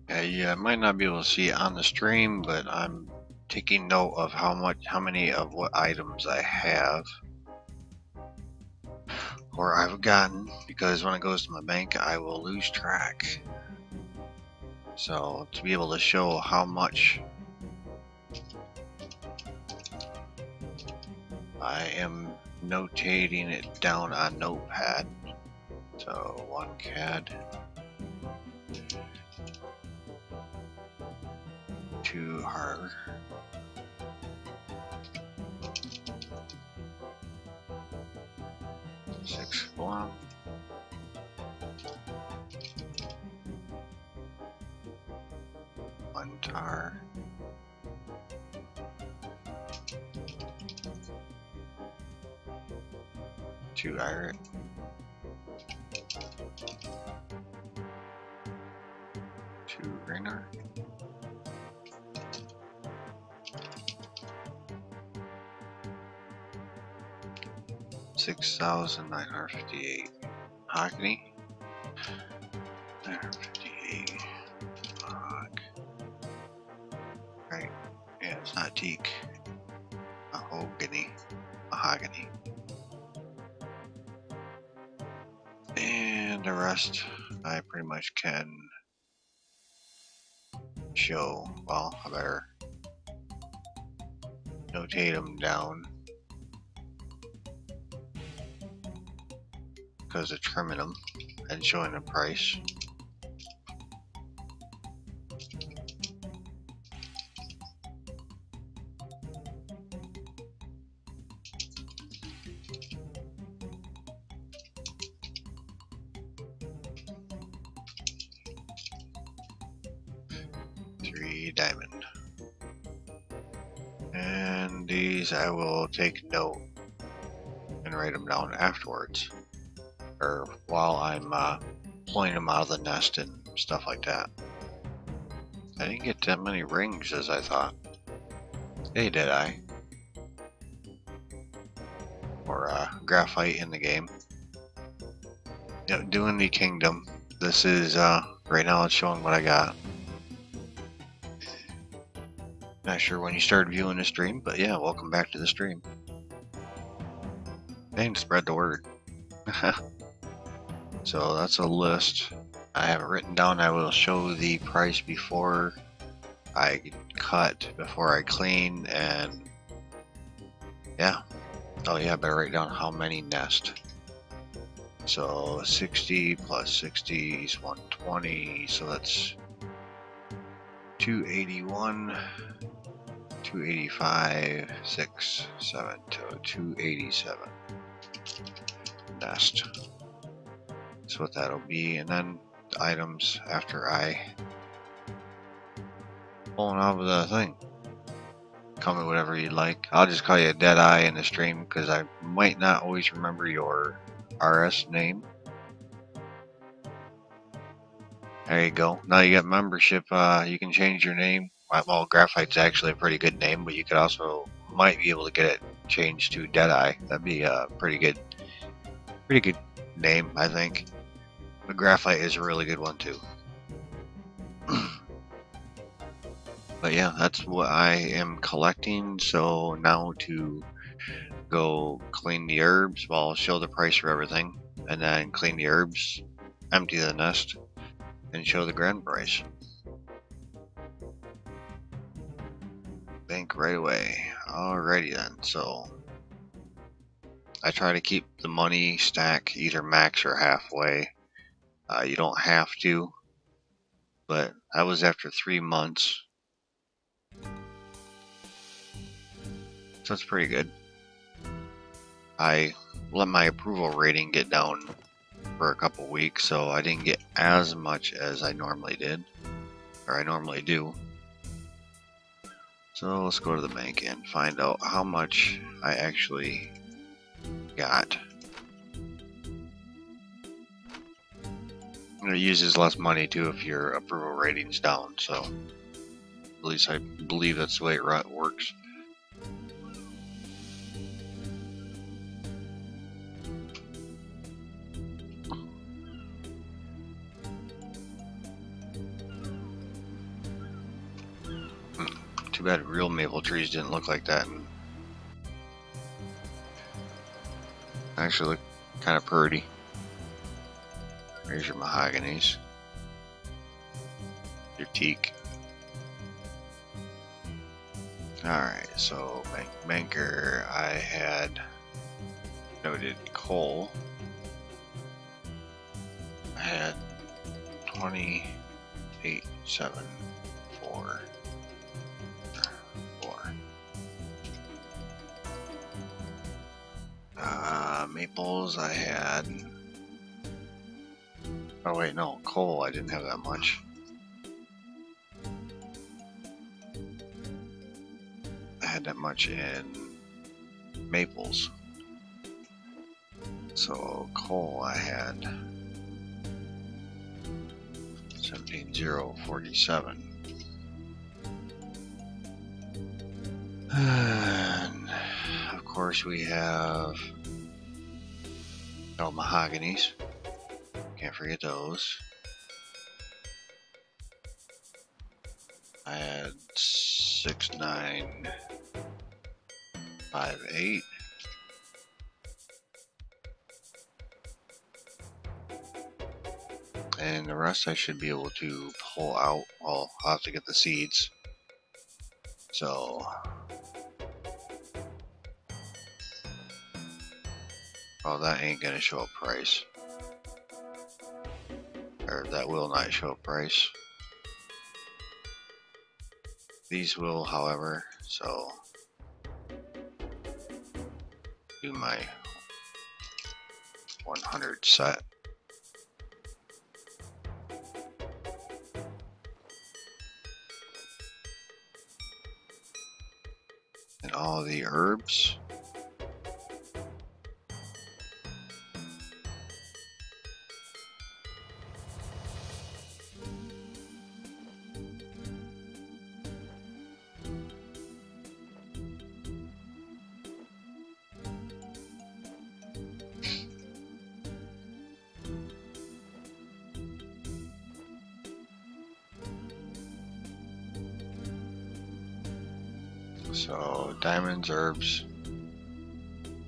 Yeah, you might not be able to see it on the stream, but I'm taking note of how many of what items I have or I've gotten, because when it goes to my bank, I will lose track. So to be able to show how much I am notating it down on Notepad. So 1 CAD, 2 hard, 6 glum, 1 tar, 2 iron, 2 ringer, 6,958 mahogany, 958 right? Yeah, it's not teak. Mahogany. And the rest I pretty much can show. Well, I better notate them down because of trimming them and showing the price. Three diamond. And these I will take note and write them down afterwards, or while I'm pulling them out of the nest and stuff like that. I didn't get that many rings as I thought. Hey, did I? Or graphite in the game. Yep, doing the kingdom. This is right now it's showing what I got. Not sure when you started viewing the stream, but yeah, welcome back to the stream. And spread the word. So that's a list. I have it written down. I will show the price before I cut, before I clean, and yeah. Oh yeah, I better write down how many nest. So 60 plus 60 is 120, so that's 281, 285, 6, 7, 287 nest. That's what that'll be, and then the items after I pull it out of the thing. Call me whatever you'd like. I'll just call you a Deadeye in the stream because I might not always remember your RS name. There you go. Now you got membership. You can change your name. Well, Graphite's actually a pretty good name, but you could also might be able to get it changed to Deadeye. That'd be a pretty good name, I think. But Graphite is a really good one too. But yeah, that's what I am collecting. So now to go clean the herbs, well, I'll show the price for everything, and then clean the herbs, empty the nest, and show the grand price. Bank right away. Alrighty then, so I try to keep the money stack either max or halfway. You don't have to, but I was after 3 months, so it's pretty good. I let my approval rating get down for a couple weeks, so I didn't get as much as I normally did, or I normally do. So let's go to the bank and find out how much I actually got. It uses less money too if your approval rating's down, so at least I believe that's the way it works. Too bad real maple trees didn't look like that. Actually look kind of pretty. There's your mahoganies. Your teak. Alright, so banker, I had noted coal. I had 28, 7, 4, 4. Maples, I had. Oh, wait, no, coal, I didn't have that much. I had that much in maples. So, coal, I had 17,047. And of course, we have mahoganies. Can't forget those. I had 6958. And the rest I should be able to pull out. Well, I'll have to get the seeds. So, oh, that ain't gonna show a price. Or that will not show a price. These will, however, so do my 100 set. And all the herbs. So diamonds, herbs,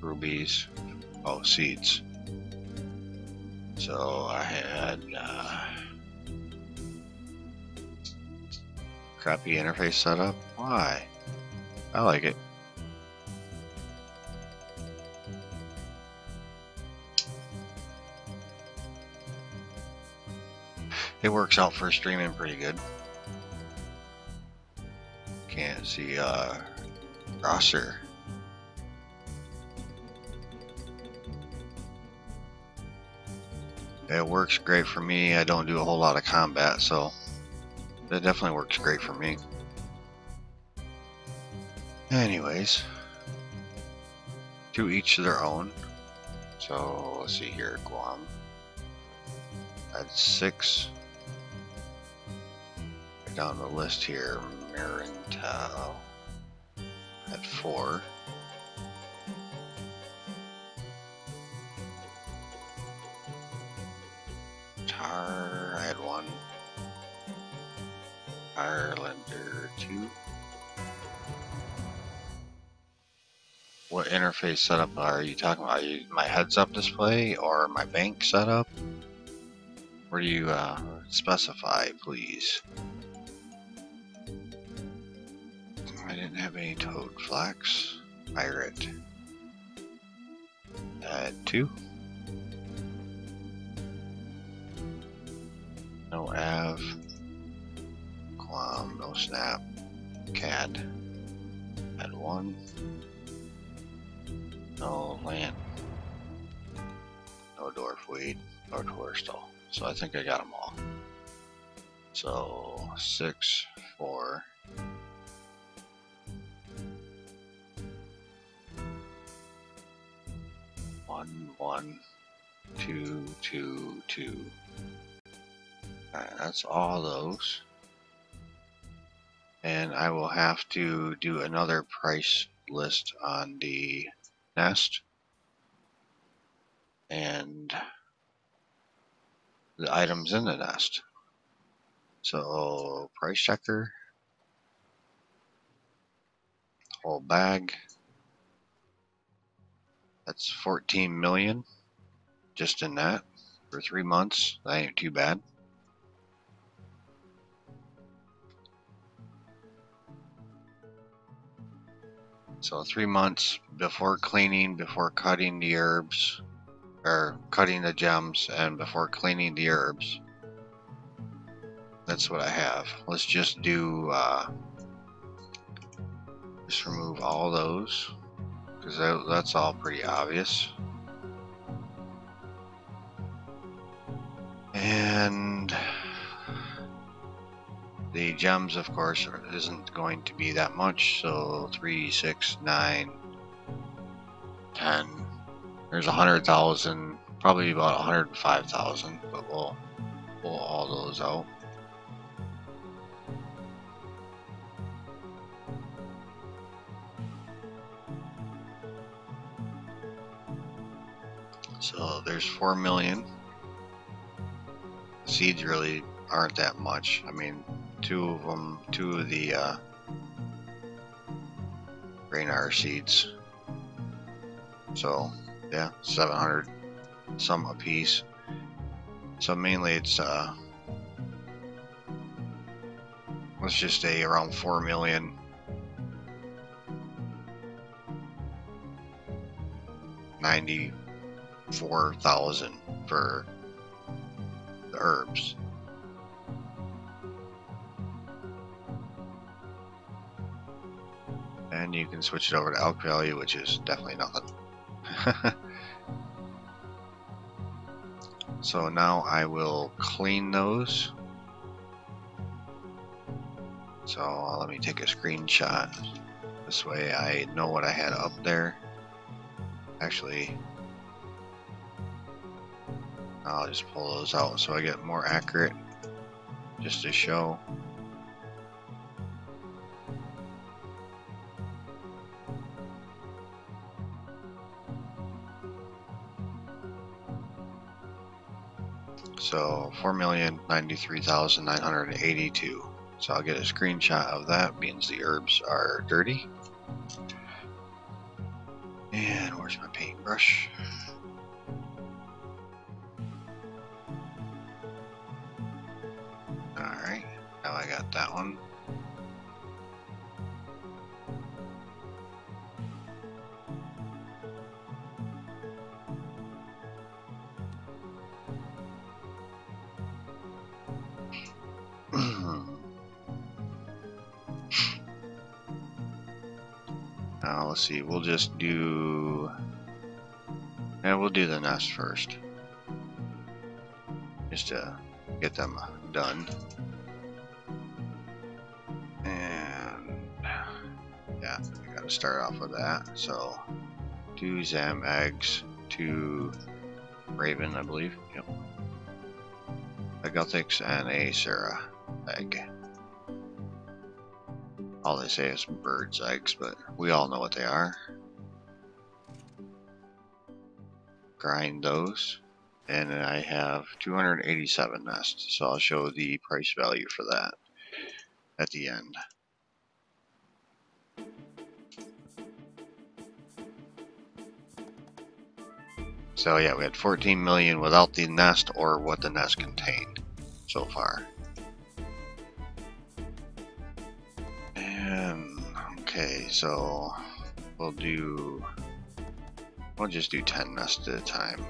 rubies, oh, seeds. So I had crappy interface setup. Why? I like it. It works out for streaming pretty good. Can't see roster. It works great for me. I don't do a whole lot of combat, so that definitely works great for me. Anyways, to each their own. So let's see here, Guam. That's 6. Down the list here, Marintal at 4. Tar, I had 1. Irelander 2. What interface setup are you talking about? My heads-up display or my bank setup? Where do you specify, please? I didn't have any toad flax. Pirate. Add 2. No Av. Quam, no Snap. CAD. Add 1. No Land. No Dwarf Weed. No Torstal. So I think I got them all. So 6, 4. 1, 1, 2, 2, 2. Alright, that's all those. And I will have to do another price list on the nest and the items in the nest. So price checker, whole bag. That's 14 million just in that for 3 months. That ain't too bad. So 3 months before cleaning, before cutting the herbs, or cutting the gems, and before cleaning the herbs. That's what I have. Let's just do, just remove all those, because that's all pretty obvious. And the gems, of course, isn't going to be that much, so 3, 6, 9, 10. There's 100,000, probably about 105,000, but we'll pull all those out. So there's 4 million. Seeds really aren't that much. I mean, two of the Raynar seeds. So yeah, 700 some a piece. So mainly it's let's just say around 4 million. $94,000 for the herbs. And you can switch it over to elk value, which is definitely nothing. So now I will clean those. So let me take a screenshot. This way I know what I had up there. Actually, I'll just pull those out so I get more accurate, just to show. So 4,093,982. So I'll get a screenshot of that, means the herbs are dirty. And where's my paintbrush? Alright, now I got that one. Now let's see, we'll just do, we'll do the nest first, just to get them done. And yeah, I gotta start off with that. So 2 Zam eggs, 2 Raven, I believe. Yep. A Gothics and a Sarah egg. All they say is birds' eggs, but we all know what they are. Grind those, and then I have 287 nests, so I'll show the price value for that at the end. So yeah, we had 14 million without the nest or what the nest contained so far. And okay, so we'll just do 10 nests at a time.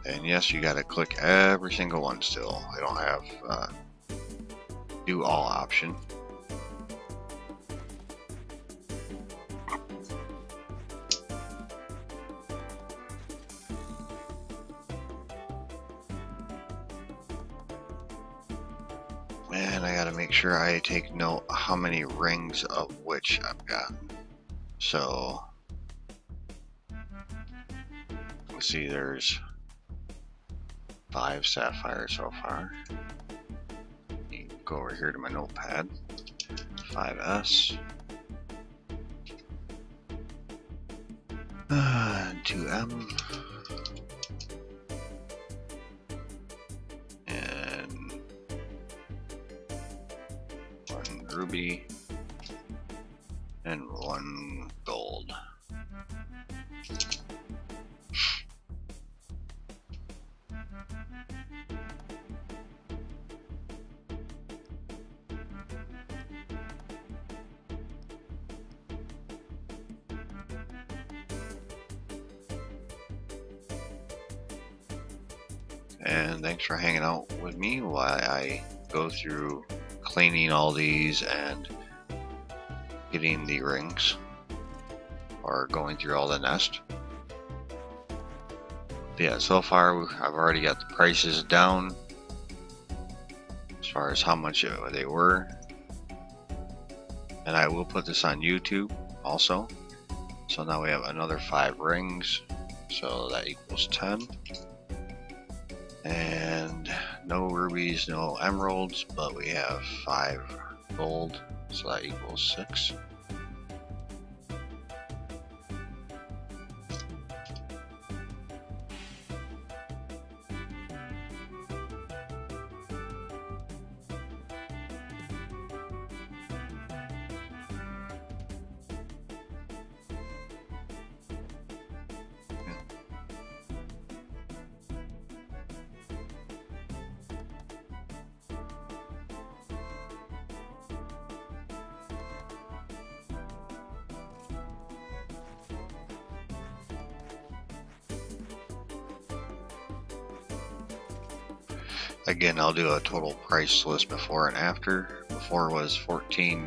And yes, you gotta click every single one still. I don't have do all option. And I gotta make sure I take note how many rings of which I've got. So let's see, there's 5 sapphires so far. Go over here to my notepad. 5S. 2M. And 1 ruby, and 1 gold. And thanks for hanging out with me while I go through cleaning all these and getting the rings, or going through all the nest. But yeah, so far I've already got the prices down as far as how much they were, and I will put this on YouTube also. So now we have another 5 rings, so that equals 10. And no rubies, no emeralds, but we have 5 gold, so that equals 6. Again, I'll do a total price list before and after. Before was 14.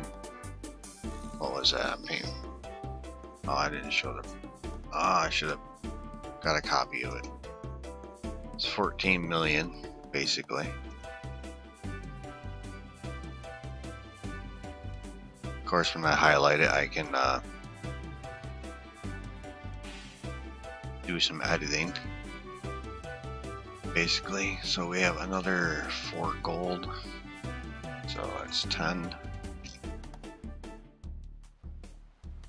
What was that? Oh, I didn't show them. Oh, I should have got a copy of it. It's 14 million, basically. Of course, when I highlight it, I can do some editing. Basically, so we have another 4 gold, so that's 10.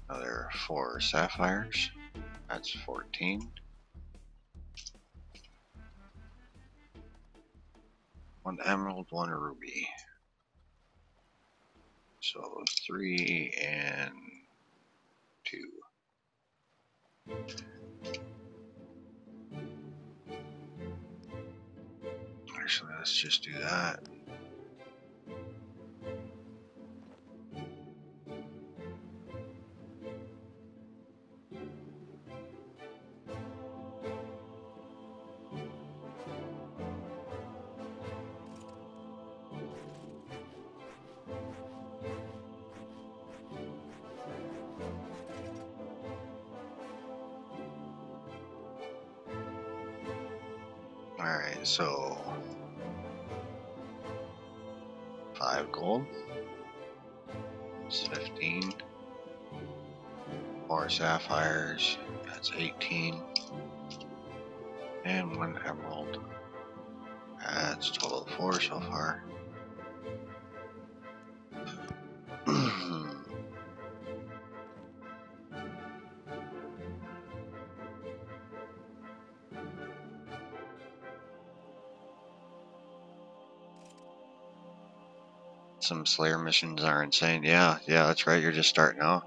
Another 4 sapphires, that's 14. 1 emerald, 1 ruby. So 3 and 2. Actually, let's just do that. Alright, so 5 gold, that's 15. 4 sapphires, that's 18. And 1 emerald, that's a total of 4 so far. Some Slayer missions are insane. Yeah, that's right. You're just starting out.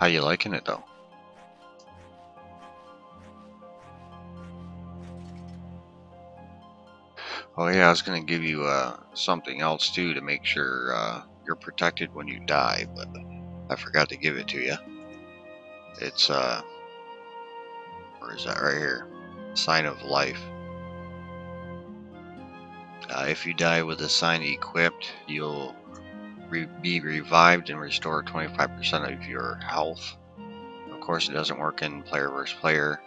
How you liking it though? Oh yeah, I was gonna give you something else too to make sure you're protected when you die, but I forgot to give it to you. It's where is that? Right here. Sign of life. If you die with the sign equipped, you'll be revived and restore 25% of your health. Of course, it doesn't work in player versus player,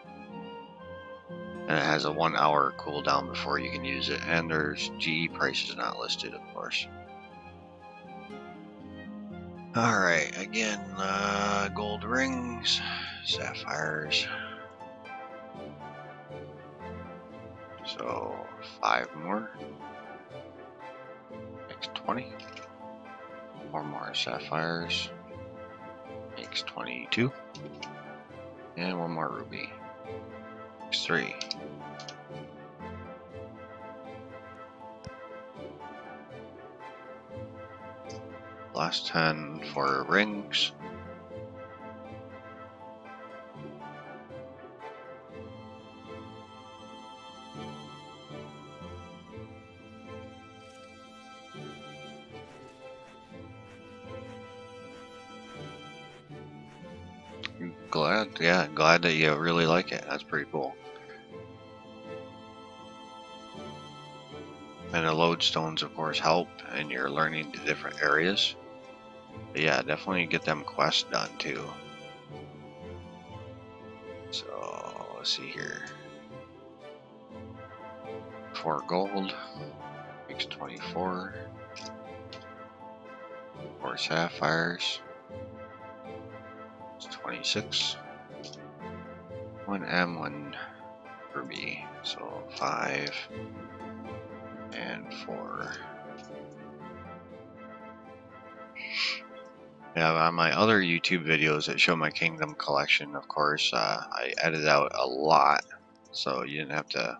and it has a 1 hour cooldown before you can use it. And there's GE prices not listed, of course. Alright, again, gold rings, sapphires. So 5 more. Makes 20. 4 more sapphires. Makes 22. And 1 more ruby. Makes 3. Last 10 for rings. Glad that you really like it. That's pretty cool. And the lodestones, of course, help, and you're learning the different areas. But yeah, definitely get them quests done too. So let's see here. 4 gold makes 24. 4 sapphires. It's 26. 1 M, 1 ruby. So 5 and 4. Yeah, on my other YouTube videos that show my kingdom collection, of course, I edited out a lot, so you didn't have to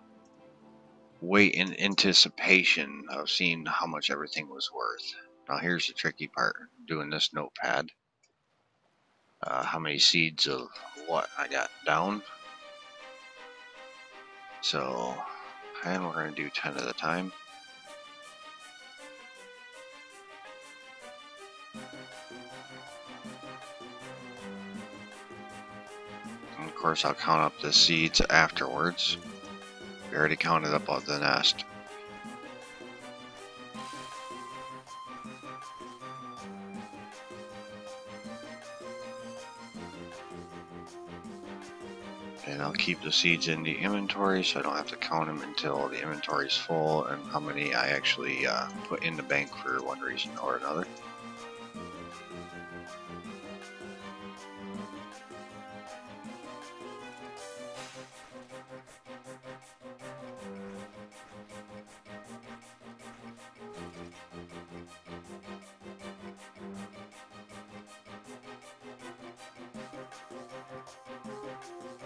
wait in anticipation of seeing how much everything was worth. Now here's the tricky part, doing this notepad. How many seeds of what I got down. So, and we're going to do 10 at a time. And of course, I'll count up the seeds afterwards. We already counted up all the nest. And I'll keep the seeds in the inventory so I don't have to count them until the inventory is full and how many I actually put in the bank for one reason or another.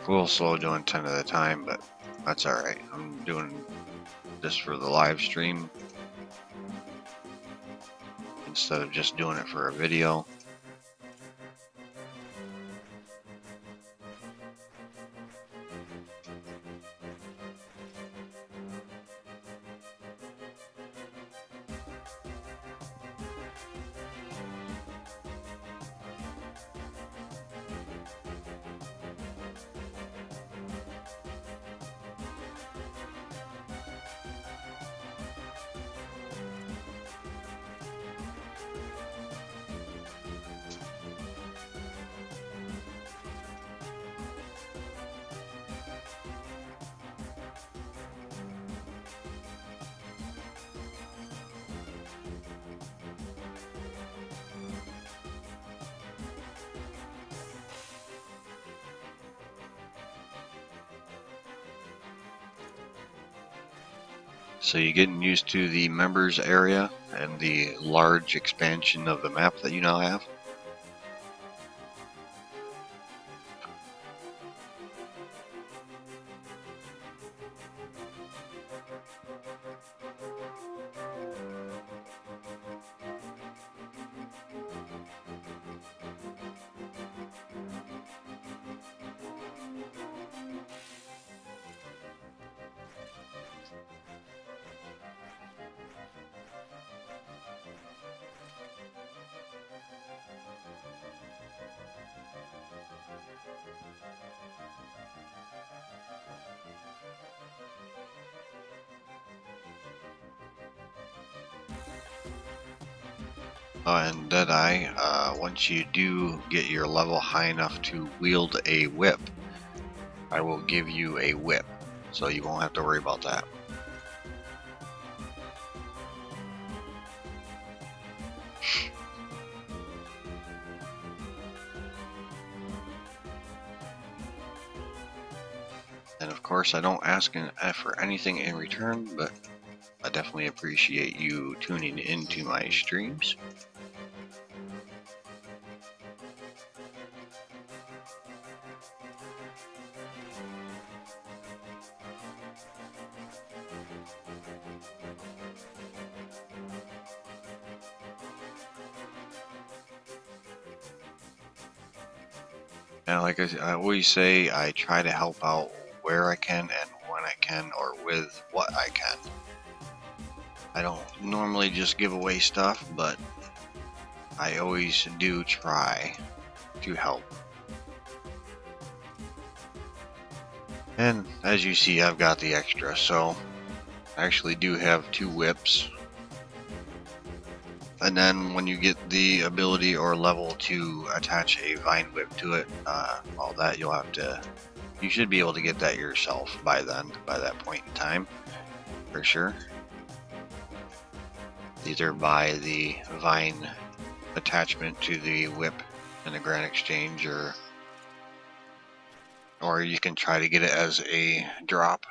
A little slow doing 10 at a time, but that's alright. I'm doing this for the live stream instead of just doing it for a video. So you're getting used to the members area and the large expansion of the map that you now have. And Deadeye, once you do get your level high enough to wield a whip, I will give you a whip, so you won't have to worry about that. And of course, I don't ask for anything in return, but I definitely appreciate you tuning into my streams. And like I always say, I try to help out where I can and when I can, or with what I can. I don't normally just give away stuff, but I always do try to help. And as you see, I've got the extra, so I actually do have 2 whips. And then when you get the ability or level to attach a vine whip to it, all that you should be able to get that yourself by that point in time, for sure. Either buy the vine attachment to the whip in the Grand Exchange, or you can try to get it as a drop.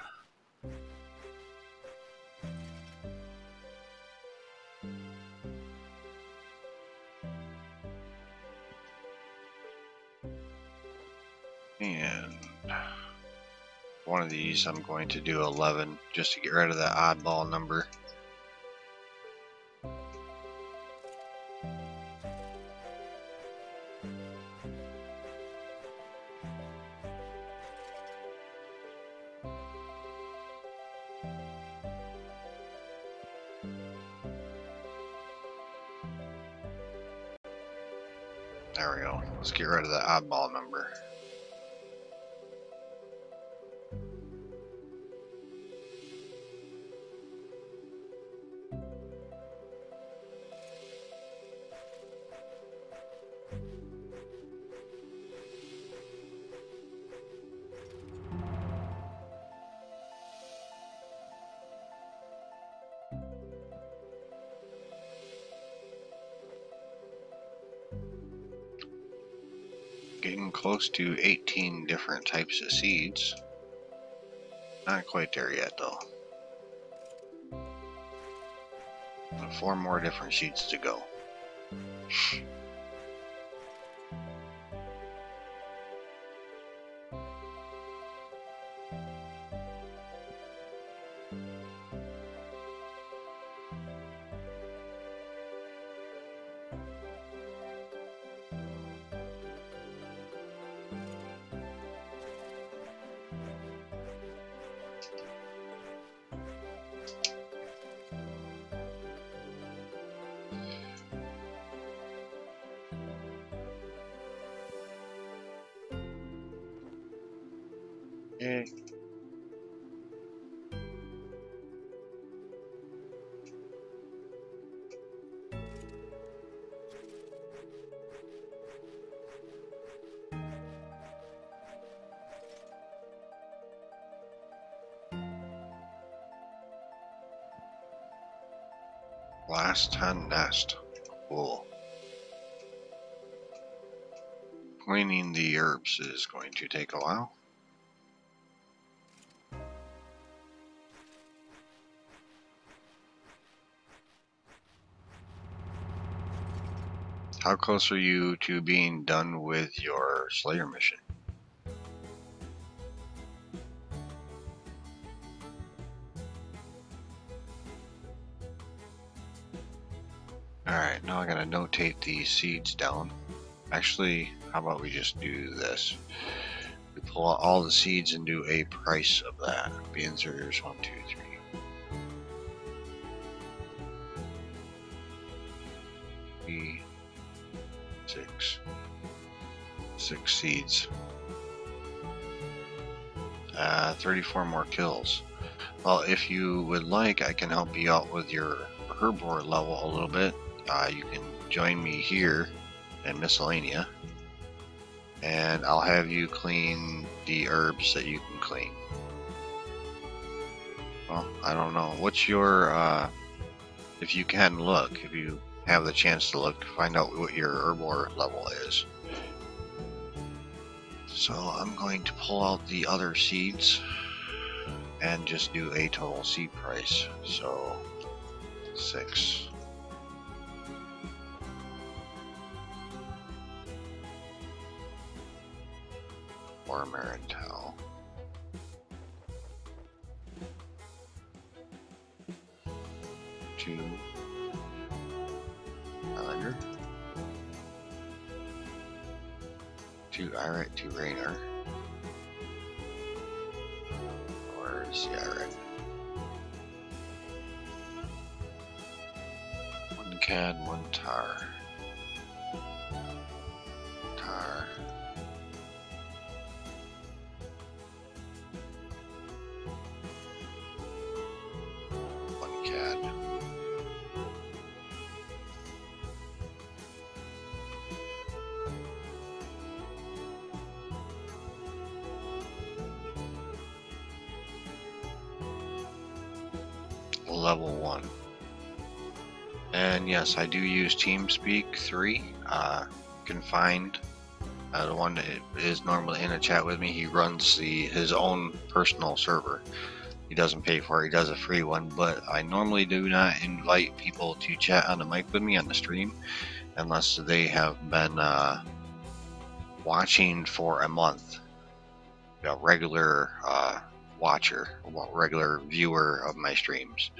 And one of these I'm going to do 11 just to get rid of that oddball number. There we go. Let's get rid of that oddball number. Getting close to 18 different types of seeds. Not quite there yet though. 4 more different seeds to go. Yay. Last 10 nest. Cool. Cleaning the herbs is going to take a while. How close are you to being done with your Slayer mission? Alright, now I gotta notate these seeds down. Actually, how about we just do this? We pull out all the seeds and do a price of that. Beans are yours, 1, 2, 3. 6 seeds. 34 more kills. Well, if you would like, I can help you out with your herbivore level a little bit. You can join me here in Miscellanea, and I'll have you clean the herbs that you can clean. Well, I don't know. What's your, if you can look, if you have the chance to look, find out what your herbivore level is. So I'm going to pull out the other seeds and just do a total seed price. So 6. For Marintel. 2. 100. Irate to Rainer. Where's the Irate? One CAD, one tar. Tar. One CAD. Level 1. And yes, I do use TeamSpeak 3. You can find the one that is normally in a chat with me. He runs his own personal server. He doesn't pay for it, he does a free one, but I normally do not invite people to chat on the mic with me on the stream unless they have been watching for a month. A regular watcher, regular viewer of my streams.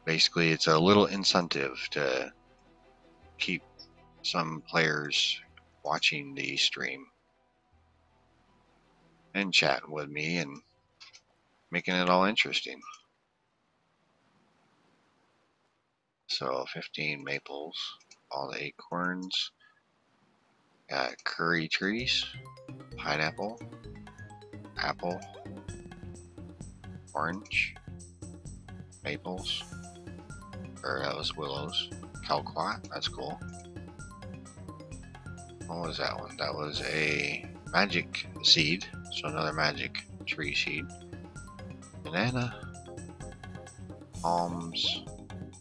Basically, it's a little incentive to keep some players watching the stream and chatting with me and making it all interesting. So 15 maples, all the acorns, got curry trees, pineapple, apple, orange, maples, or that was willows, calquat, that's cool. What was that one? That was a magic seed, so another magic tree seed. Banana, palms,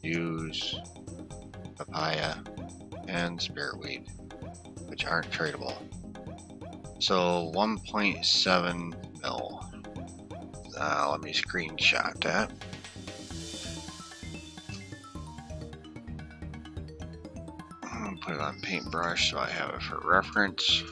yews, papaya, and spiritweed, which aren't tradable. So 1.7 mil. Let me screenshot that. Put it on paintbrush so I have it for reference.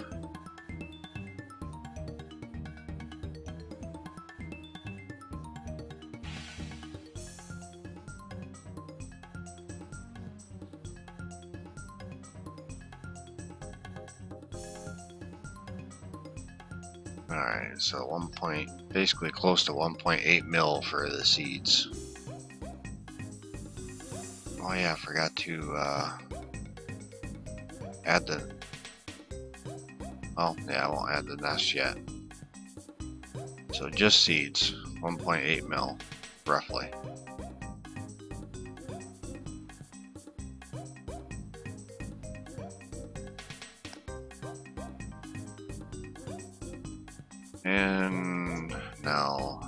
Alright, so basically close to 1.8 mil for the seeds. Oh yeah, I forgot to add the... Oh, yeah, I won't add the nest yet. So just seeds, 1.8 mil, roughly. And now,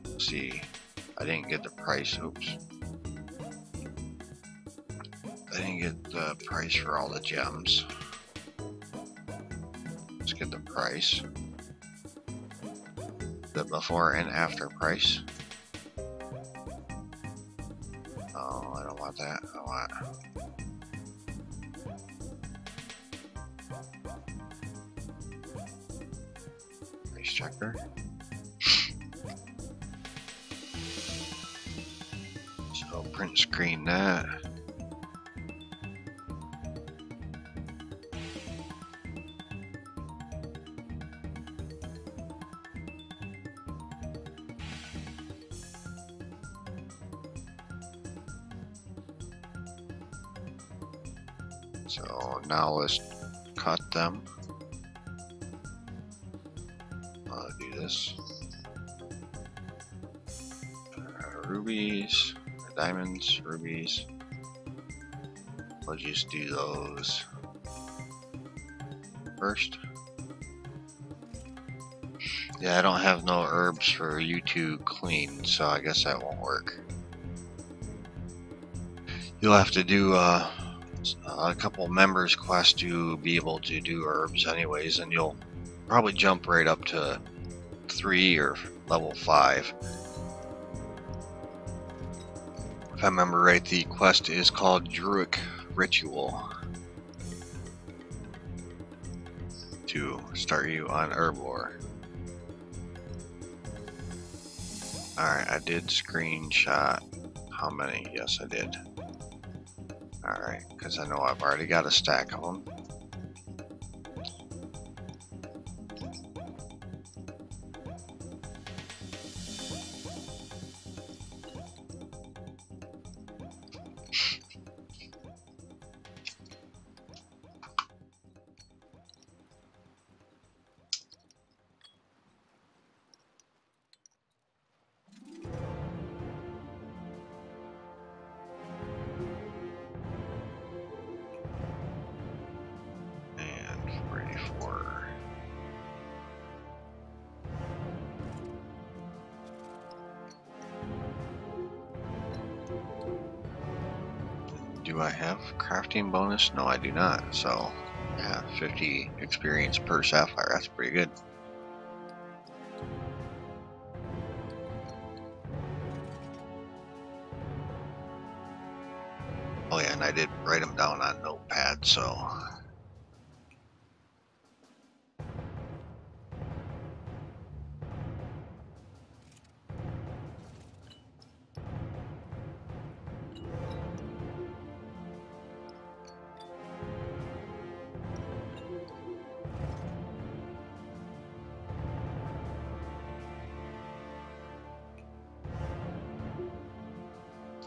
let's see, I didn't get the price, oops. I didn't get the price for all the gems. Let's get the price. The before and after price. Oh, I don't want that. I want price checker. So print screen that. So now let's cut them. I'll do this. Rubies, diamonds, rubies. We'll just do those first. Yeah, I don't have no herbs for you to clean, so I guess that won't work. You'll have to do a couple members quests to be able to do herbs anyways, and you'll probably jump right up to 3 or level 5. If I remember right, the quest is called Druid Ritual to start you on herb lore. Alright, I did screenshot how many. Yes, I did. Alright, because I know I've already got a stack of them. And 44. Do I have crafting bonus? No, I do not. So, yeah, 50 experience per sapphire. That's pretty good. Oh yeah, and I did write them down on Notepad, so.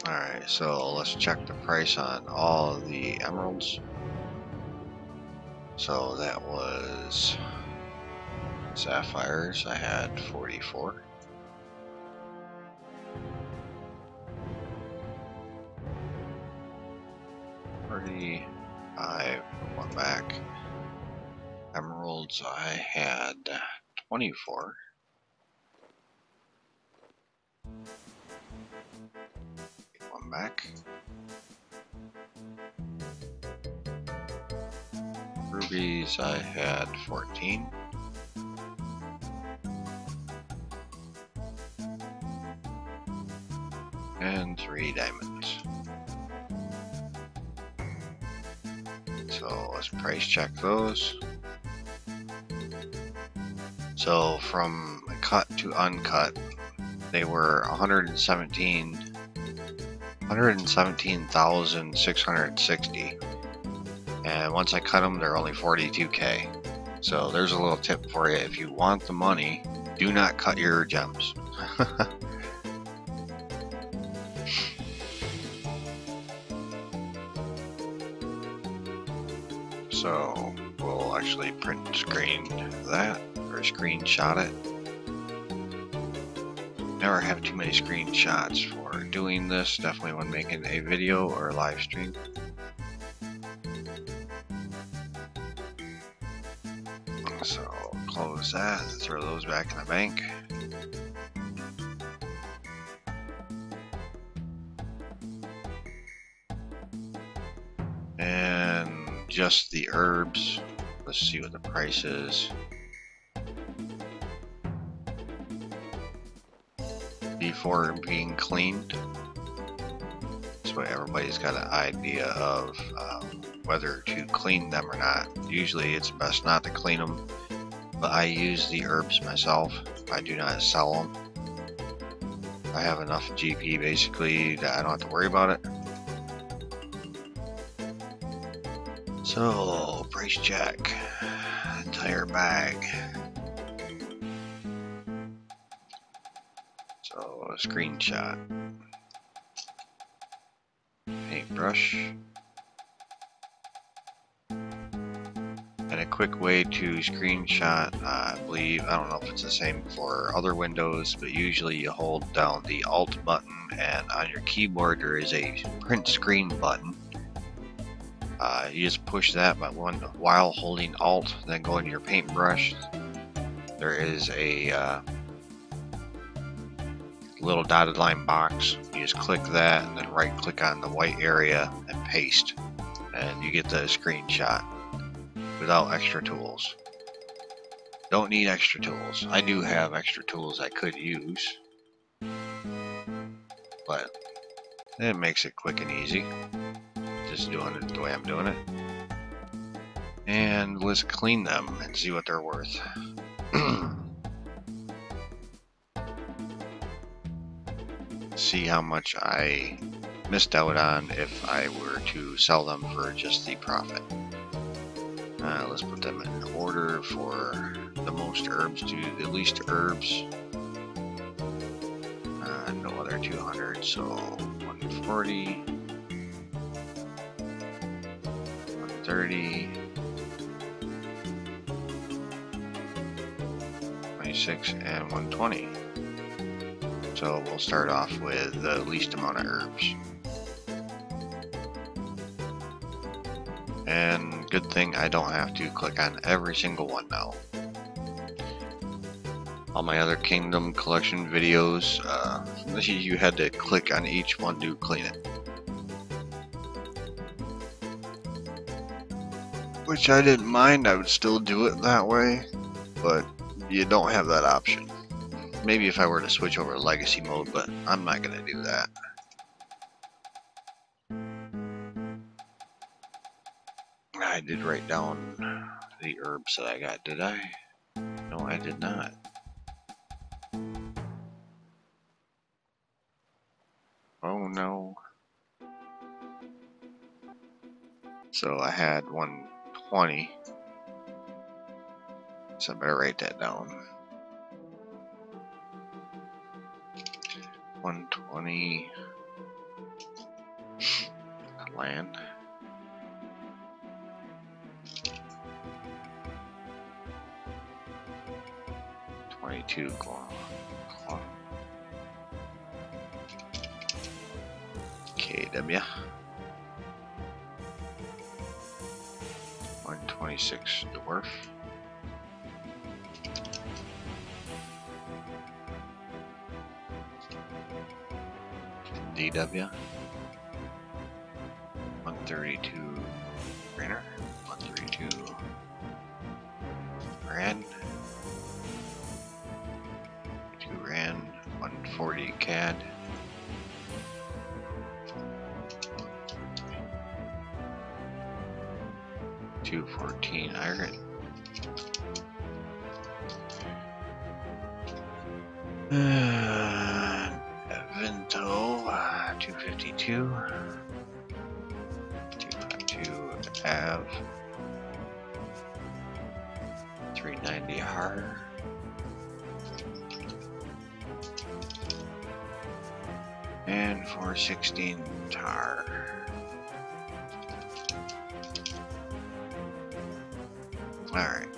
Alright, so let's check the price on all of the emeralds. So that was sapphires. I had 44. I put one back. Emeralds, I had 24. One back. Rubies, I had 14. And 3 diamonds. So let's price check those. So from cut to uncut, they were 117,660. And once I cut them, they're only 42k. So there's a little tip for you. If you want the money, do not cut your gems. So we'll actually print screen that, or screenshot it. Never have too many screenshots for doing this, definitely when making a video or a live stream. So close that, throw those back in the bank. And just the herbs, let's see what the price is. Before being cleaned. So everybody's got an idea of whether to clean them or not. Usually it's best not to clean them, but I use the herbs myself. I do not sell them. I have enough GP basically that I don't have to worry about it. So price check, entire bag. So a screenshot, paintbrush. And a quick way to screenshot, I believe, I don't know if it's the same for other windows, but usually you hold down the Alt button, and on your keyboard there is a print screen button. You just push that while holding Alt, then go into your paintbrush. There is a little dotted line box. You just click that, and then right click on the white area and paste, and you get the screenshot. Without extra tools. Don't need extra tools. I do have extra tools I could use, but it makes it quick and easy. Just doing it the way I'm doing it. And let's clean them and see what they're worth. See how much I missed out on if I were to sell them for just the profit. Let's put them in order for the most herbs to the least herbs. No other 200, so 140, 130, 26, and 120. So we'll start off with the least amount of herbs. And good thing I don't have to click on every single one now. All my other Kingdom Collection videos, you had to click on each one to clean it. Which I didn't mind, I would still do it that way, but you don't have that option. Maybe if I were to switch over to Legacy mode, but I'm not going to do that. I did write down the herbs that I got, did I? No, I did not. Oh no. So I had 120. So I better write that down. 120 land. 22 claw. KW. 126 dwarf. DW. 132 Rainer. 132 Rand. 2 Rand. 140 CAD. 214 iron. Vento 252. 252 Av. 390 hard. And 416 tar. Alright.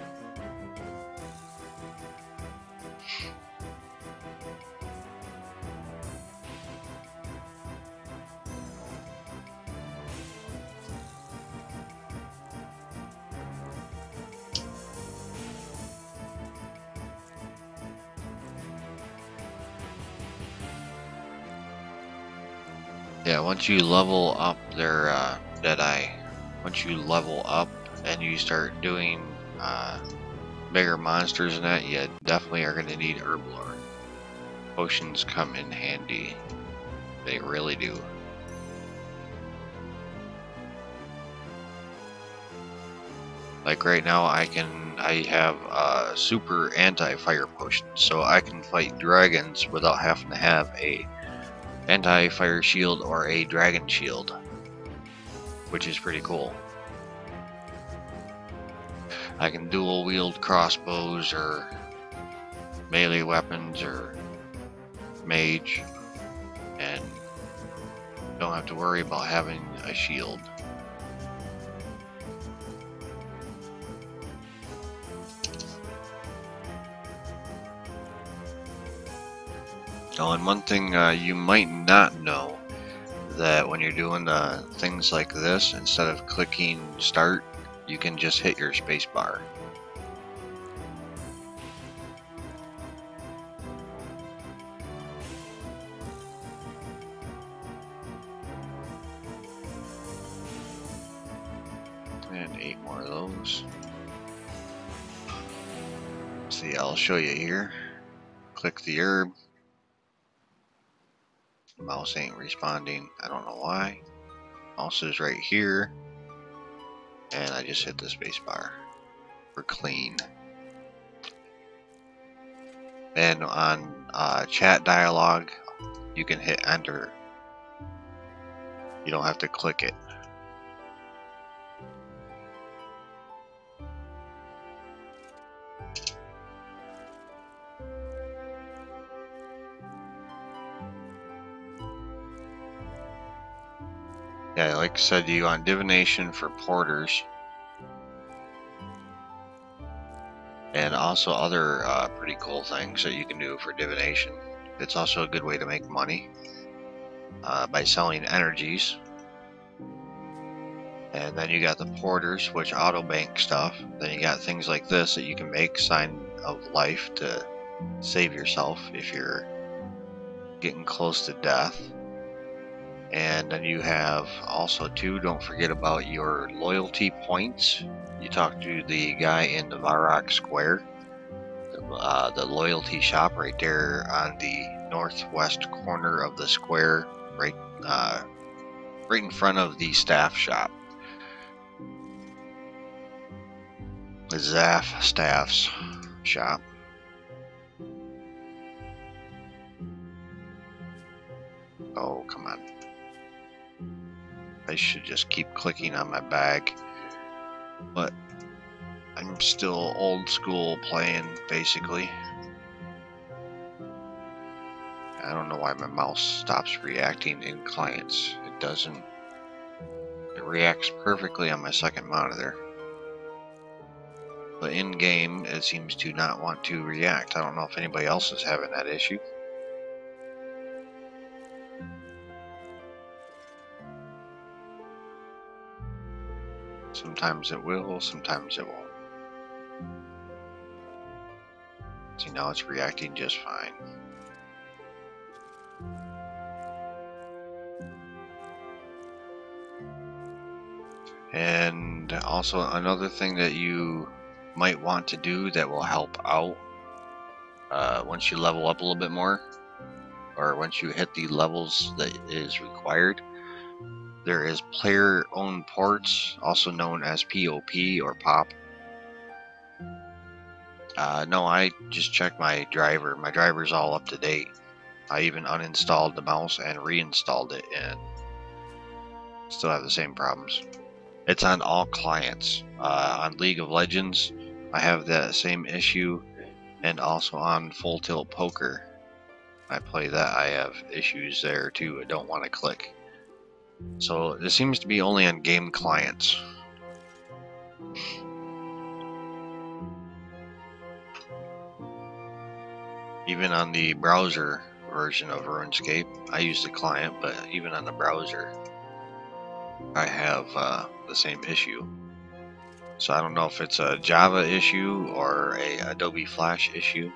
Yeah, once you level up their Deadeye, once you level up and you start doing bigger monsters and that, you definitely are going to need herb lore. Potions come in handy. They really do. Like right now, I have super anti-fire potions, so I can fight dragons without having to have a anti-fire shield or a dragon shield, which is pretty cool. I can dual wield crossbows or melee weapons or mage and don't have to worry about having a shield. Oh, and one thing you might not know, that when you're doing things like this, instead of clicking start, you can just hit your space bar. And 8 more of those. See, I'll show you here. Click the herb. Mouse ain't responding. I don't know why. Mouse is right here. And I just hit the space bar for clean. And on chat dialogue, you can hit enter. You don't have to click it. Yeah, like I said, you want divination for porters. And also other pretty cool things that you can do for divination. It's also a good way to make money by selling energies. And then you got the porters, which auto bank stuff. Then you got things like this that you can make, sign of life, to save yourself if you're getting close to death. And then you have also too, don't forget about your loyalty points. You talk to the guy in the Varrock Square, the loyalty shop right there on the northwest corner of the square, right in front of the staff shop. The Zaff Staff's shop. Oh, come on. I should just keep clicking on my bag. But I'm still old school playing, basically. I don't know why my mouse stops reacting in clients. It doesn't. It reacts perfectly on my second monitor. But in game, it seems to not want to react. I don't know if anybody else is having that issue. Sometimes it will, sometimes it won't. See, now it's reacting just fine. And also another thing that you might want to do that will help out once you level up a little bit more, or once you hit the levels that is required, there is player owned ports, also known as POP or POP. No, I just checked my driver. My driver's all up to date. I even uninstalled the mouse and reinstalled it and still have the same problems. It's on all clients. On League of Legends, I have that same issue, and also on Full Tilt Poker. I play that, I have issues there too. I don't want to click. So this seems to be only on game clients. Even on the browser version of RuneScape, I use the client, but even on the browser, I have the same issue. So I don't know if it's a Java issue or a Adobe Flash issue.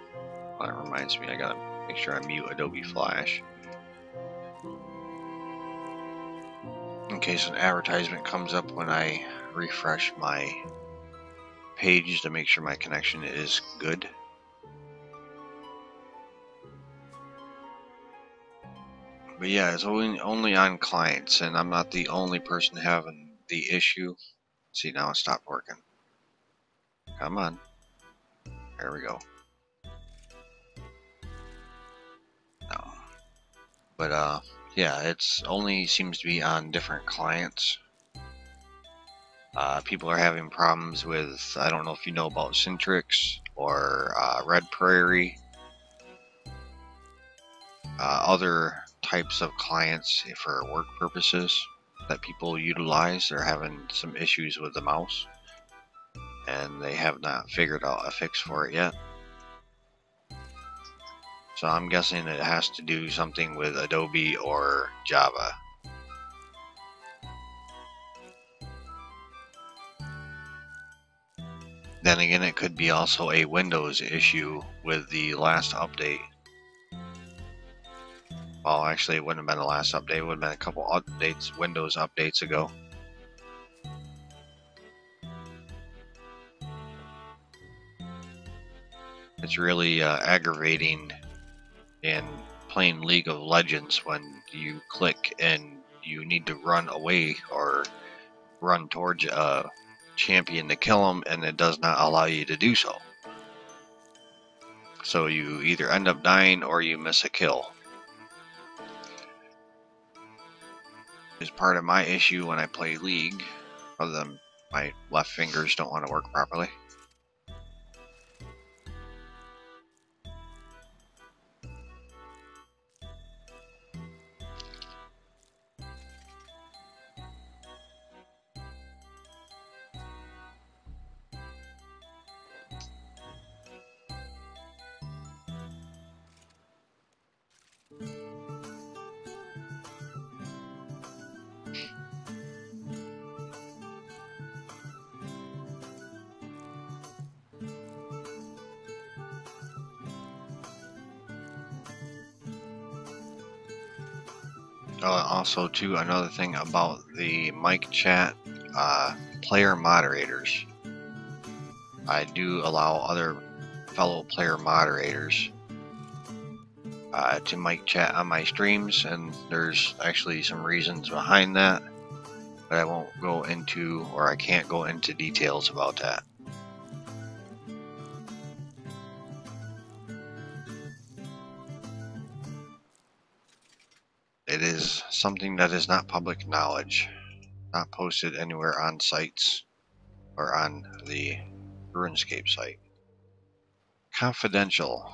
Well, that reminds me, I gotta make sure I mute Adobe Flash in case an advertisement comes up when I refresh my page to make sure my connection is good. But yeah, it's only on clients, and I'm not the only person having the issue. See, now it stopped working. Come on. There we go. No. But yeah, it's only seems to be on different clients. People are having problems with, I don't know if you know about Citrix or Red Prairie, other types of clients for work purposes that people utilize. They're having some issues with the mouse, and they have not figured out a fix for it yet. So I'm guessing it has to do something with Adobe or Java. Then again, it could be also a Windows issue with the last update. Well, actually, it wouldn't have been the last update. It would have been a couple updates, Windows updates ago. It's really aggravating in playing League of Legends when you click and you need to run away or run towards a champion to kill him, and it does not allow you to do so. So you either end up dying or you miss a kill. is part of my issue when I play League, other than my left fingers don't want to work properly. Also, too, another thing about the mic chat, player moderators. I do allow other fellow player moderators to mic chat on my streams, and there's actually some reasons behind that, but I won't go into, or I can't go into details about that. It is something that is not public knowledge, not posted anywhere on sites or on the RuneScape site. Confidential.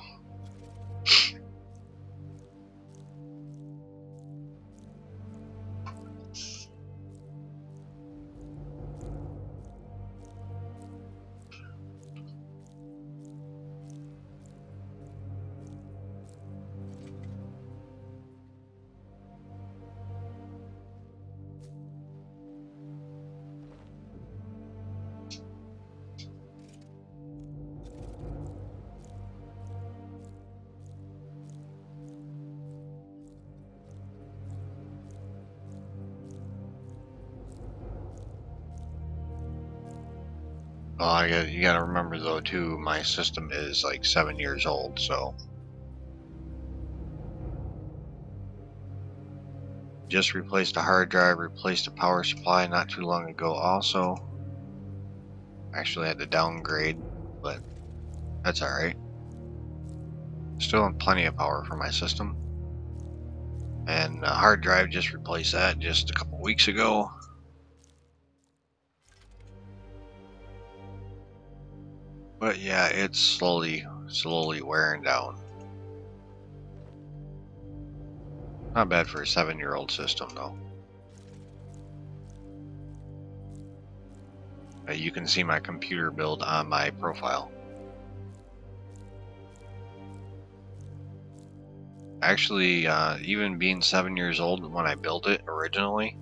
You gotta remember though too, my system is like 7 years old, so just replaced a hard drive, replaced a power supply not too long ago also. Actually had to downgrade, but that's alright. Still have plenty of power for my system. And a hard drive, just replaced that just a couple weeks ago. But yeah, it's slowly wearing down. Not bad for a 7-year-old system though. You can see my computer build on my profile. Actually, even being 7 years old when I built it originally,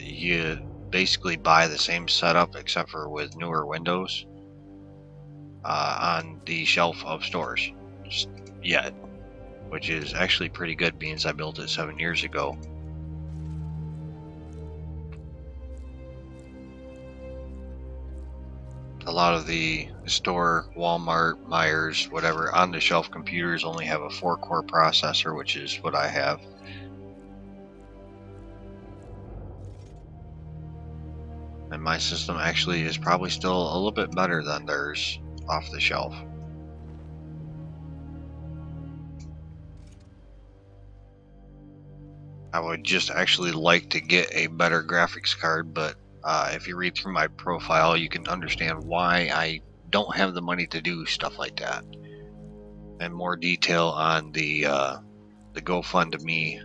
you basically buy the same setup except for with newer Windows on the shelf of stores yet, which is actually pretty good being I built it 7 years ago. A lot of the store, Walmart, Myers, whatever, on the shelf computers only have a 4-core processor, which is what I have. And my system actually is probably still a little bit better than theirs off the shelf. I would just actually like to get a better graphics card, but if you read through my profile, you can understand why I don't have the money to do stuff like that. And more detail on the GoFundMe.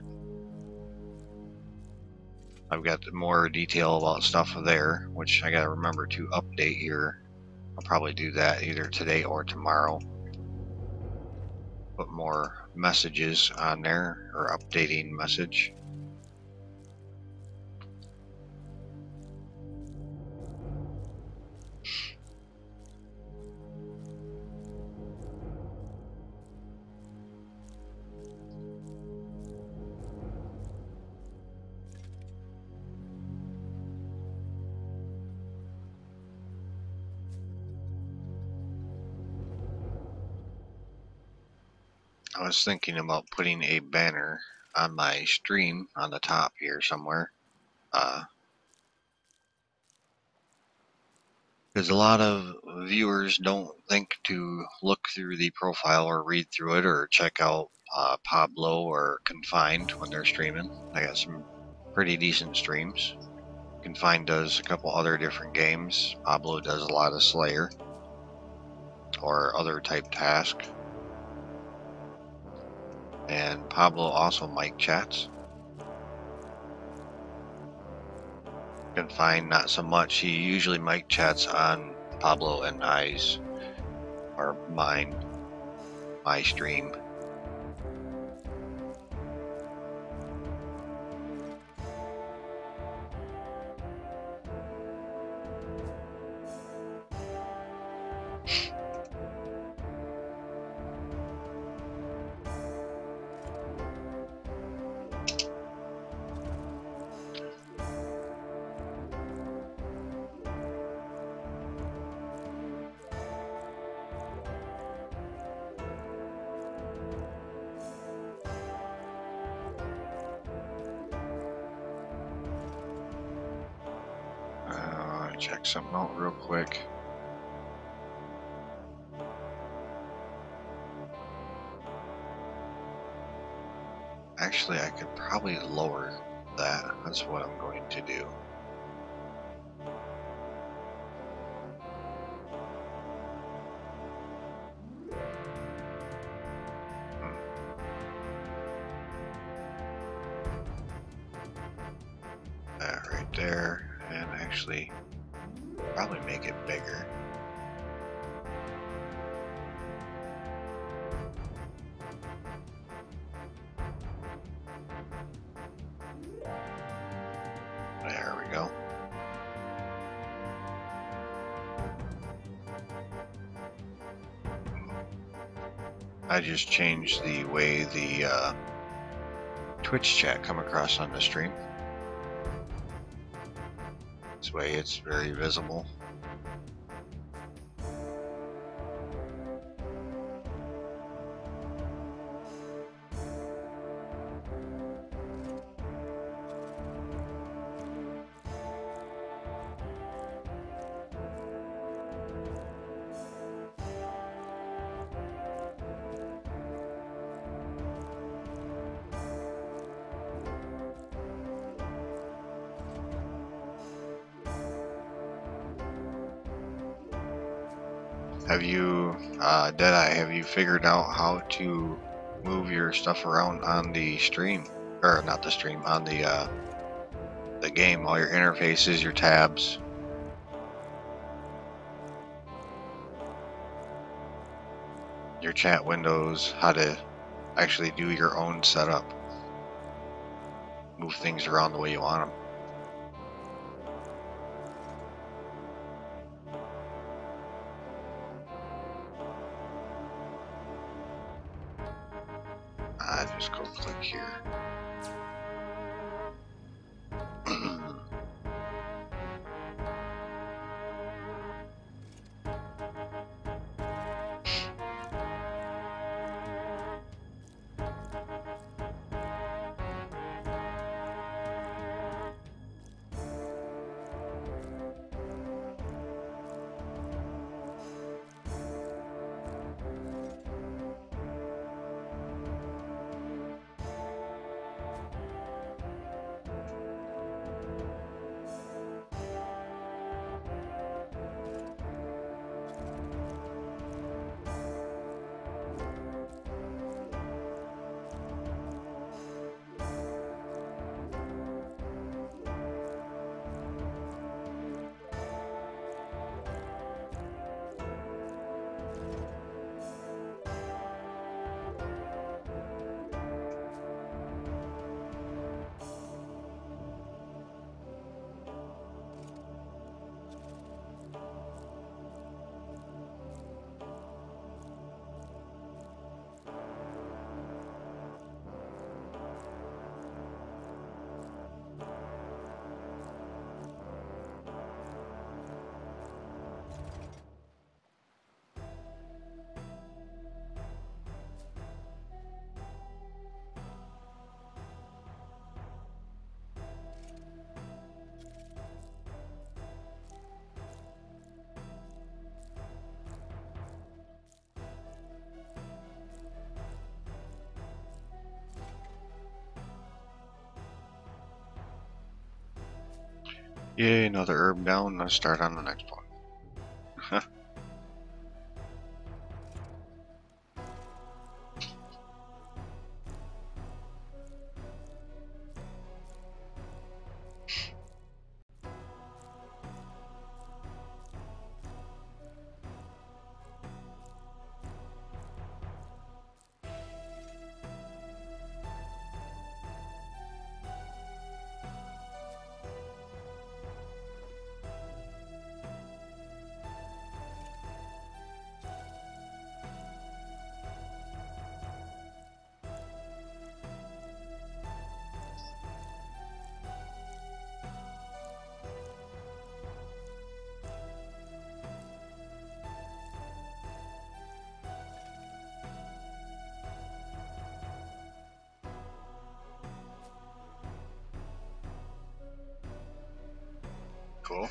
I've got more detail about stuff there, which I gotta remember to update here. I'll probably do that either today or tomorrow. Put more messages on there, or updating message. I was thinking about putting a banner on my stream on the top here somewhere. Because a lot of viewers don't think to look through the profile or read through it or check out Pablo or Confined when they're streaming. I got some pretty decent streams. Confined does a couple other different games. Pablo does a lot of Slayer or other type task. And Pablo also mic chats. Confined not so much. He usually mic chats on Pablo and I's or my stream. Check something out real quick. Actually, I could probably lower that. That's what I'm going to do. That right there, and actually probably make it bigger. There we go. I just changed the way the Twitch chat come across on the stream. This way it's very visible. Have you, Deadeye, have you figured out how to move your stuff around on the stream? Or not the stream, on the game, all your interfaces, your tabs? Your chat windows, how to actually do your own setup. Move things around the way you want them. Just go click here. Yay, another herb down. Let's start on the next one. Cool.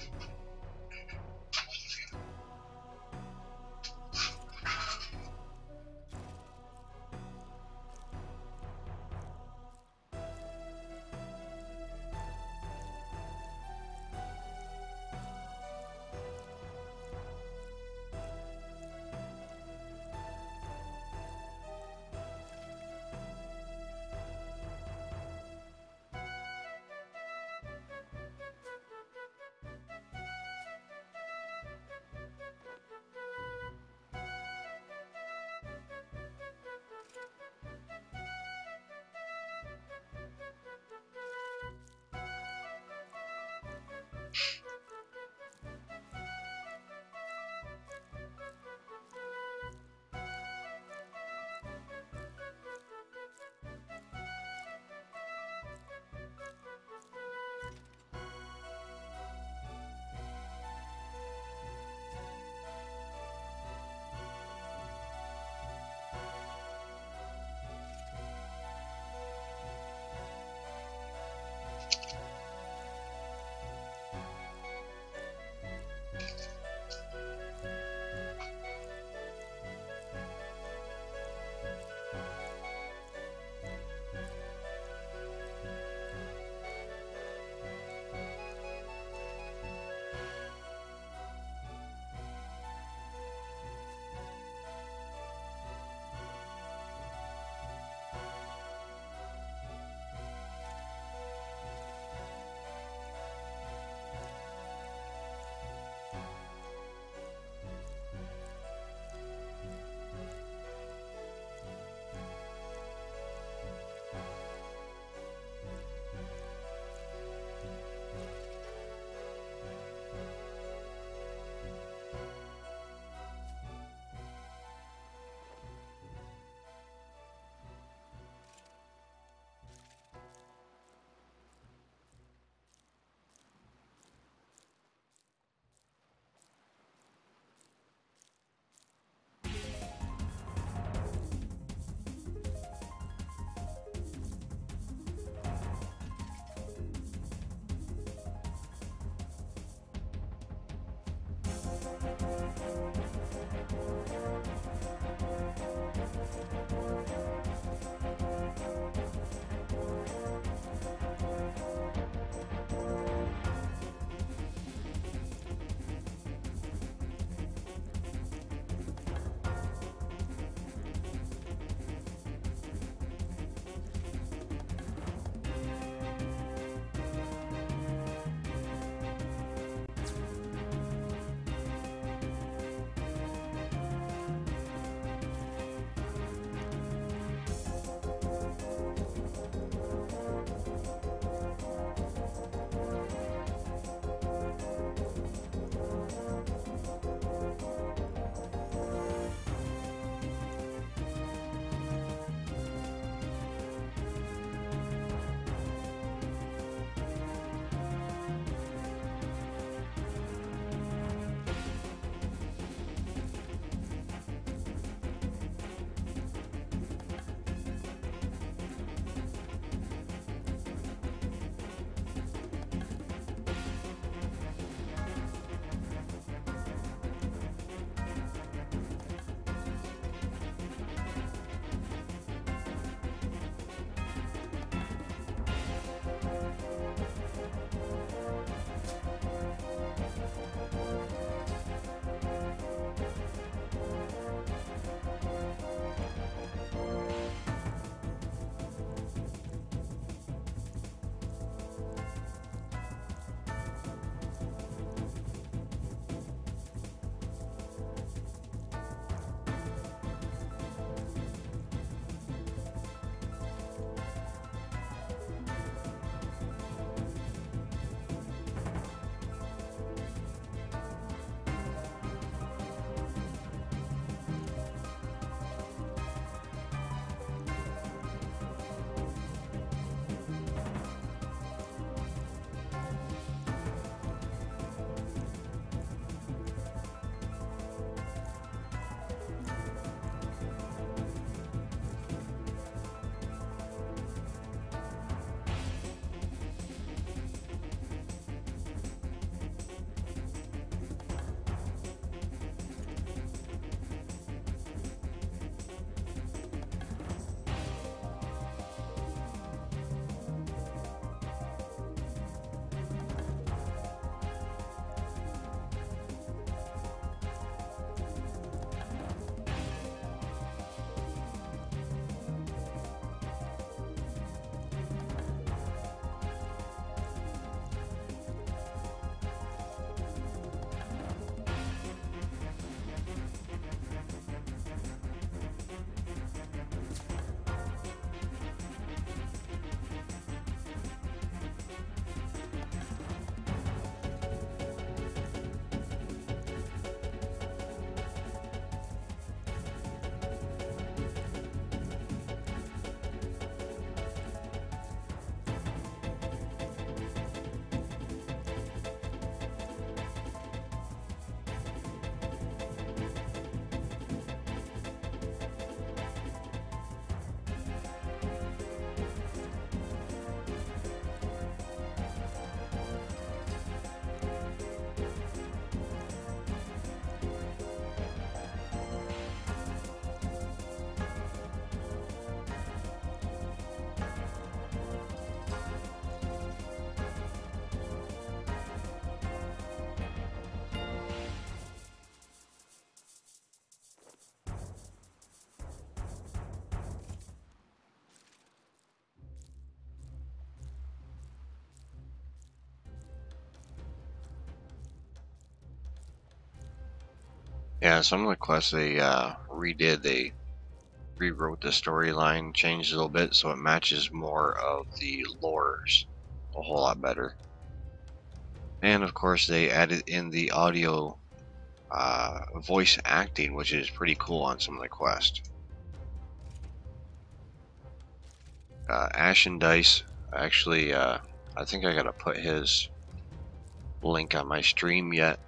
Yeah, some of the quests they redid. They rewrote the storyline, changed it a little bit so it matches more of the lores a whole lot better. And of course, they added in the audio voice acting, which is pretty cool on some of the quests. Ashen Dice, actually, I think I gotta put his link on my stream yet,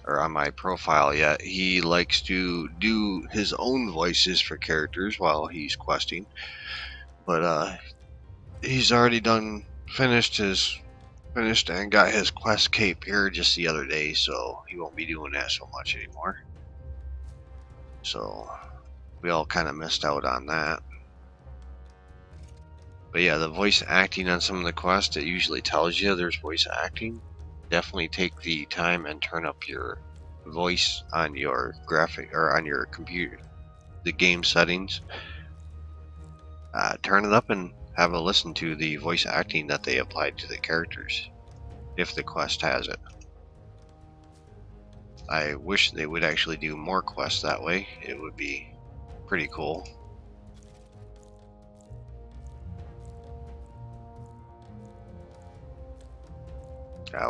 or on my profile yet. He likes to do his own voices for characters while he's questing, but he's already finished and got his quest cape here just the other day, so he won't be doing that so much anymore. So we all kind of missed out on that. But yeah, the voice acting on some of the quests, it usually tells you there's voice acting. Definitely take the time and turn up your voice on your graphic or on your computer, the game settings. Turn it up and have a listen to the voice acting that they applied to the characters, if the quest has it. I wish they would actually do more quests that way. It would be pretty cool.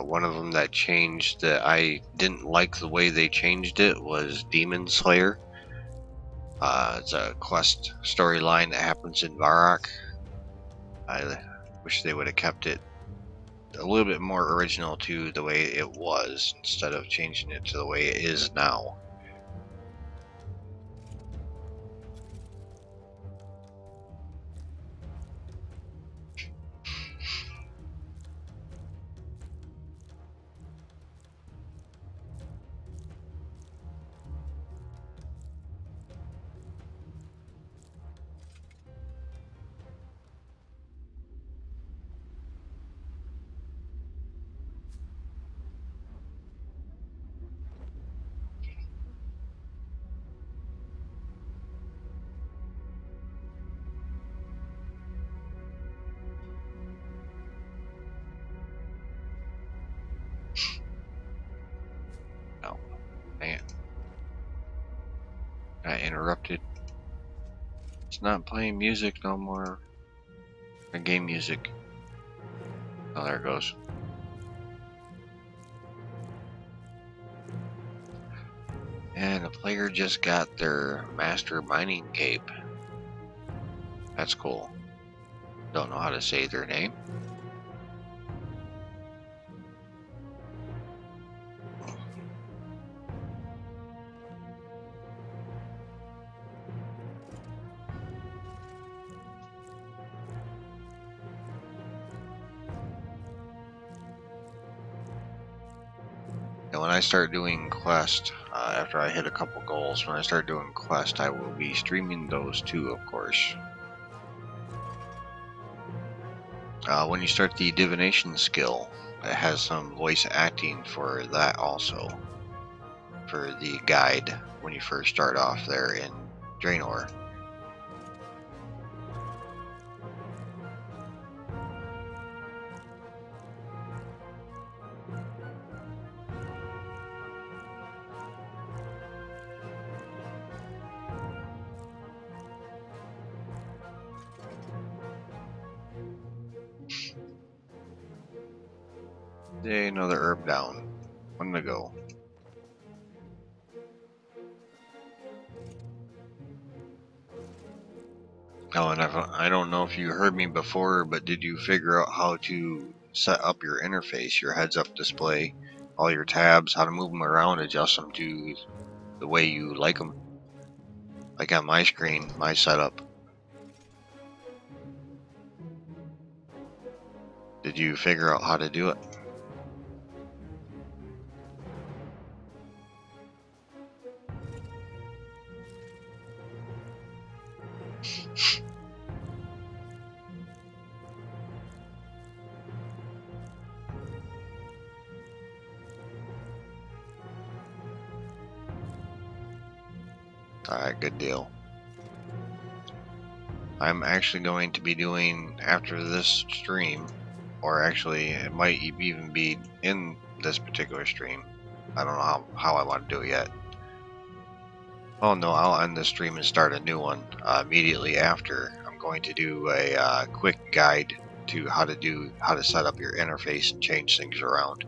One of them that changed that I didn't like the way they changed it was Demon Slayer. It's a quest storyline that happens in Varrock. I wish they would have kept it a little bit more original to the way it was instead of changing it to the way it is now. Oh, man. Got interrupted. It's not playing music no more. Or game music. Oh, there it goes. And the player just got their master mining cape. That's cool. Don't know how to say their name. And when I start doing quest, after I hit a couple goals, when I start doing quest, I will be streaming those too, of course. When you start the divination skill, it has some voice acting for that also. For the guide when you first start off there in Draenor. Yay, another herb down. One to go. Oh, and I don't know if you heard me before, but did you figure out how to set up your interface, your heads-up display, all your tabs, how to move them around, adjust them to the way you like them? Like on my screen, my setup. Did you figure out how to do it? Alright, good deal. I'm actually going to be doing, after this stream, or actually it might even be in this particular stream. I don't know how I want to do it yet. Oh no, I'll end the stream and start a new one immediately after. I'm going to do a quick guide to how to set up your interface and change things around.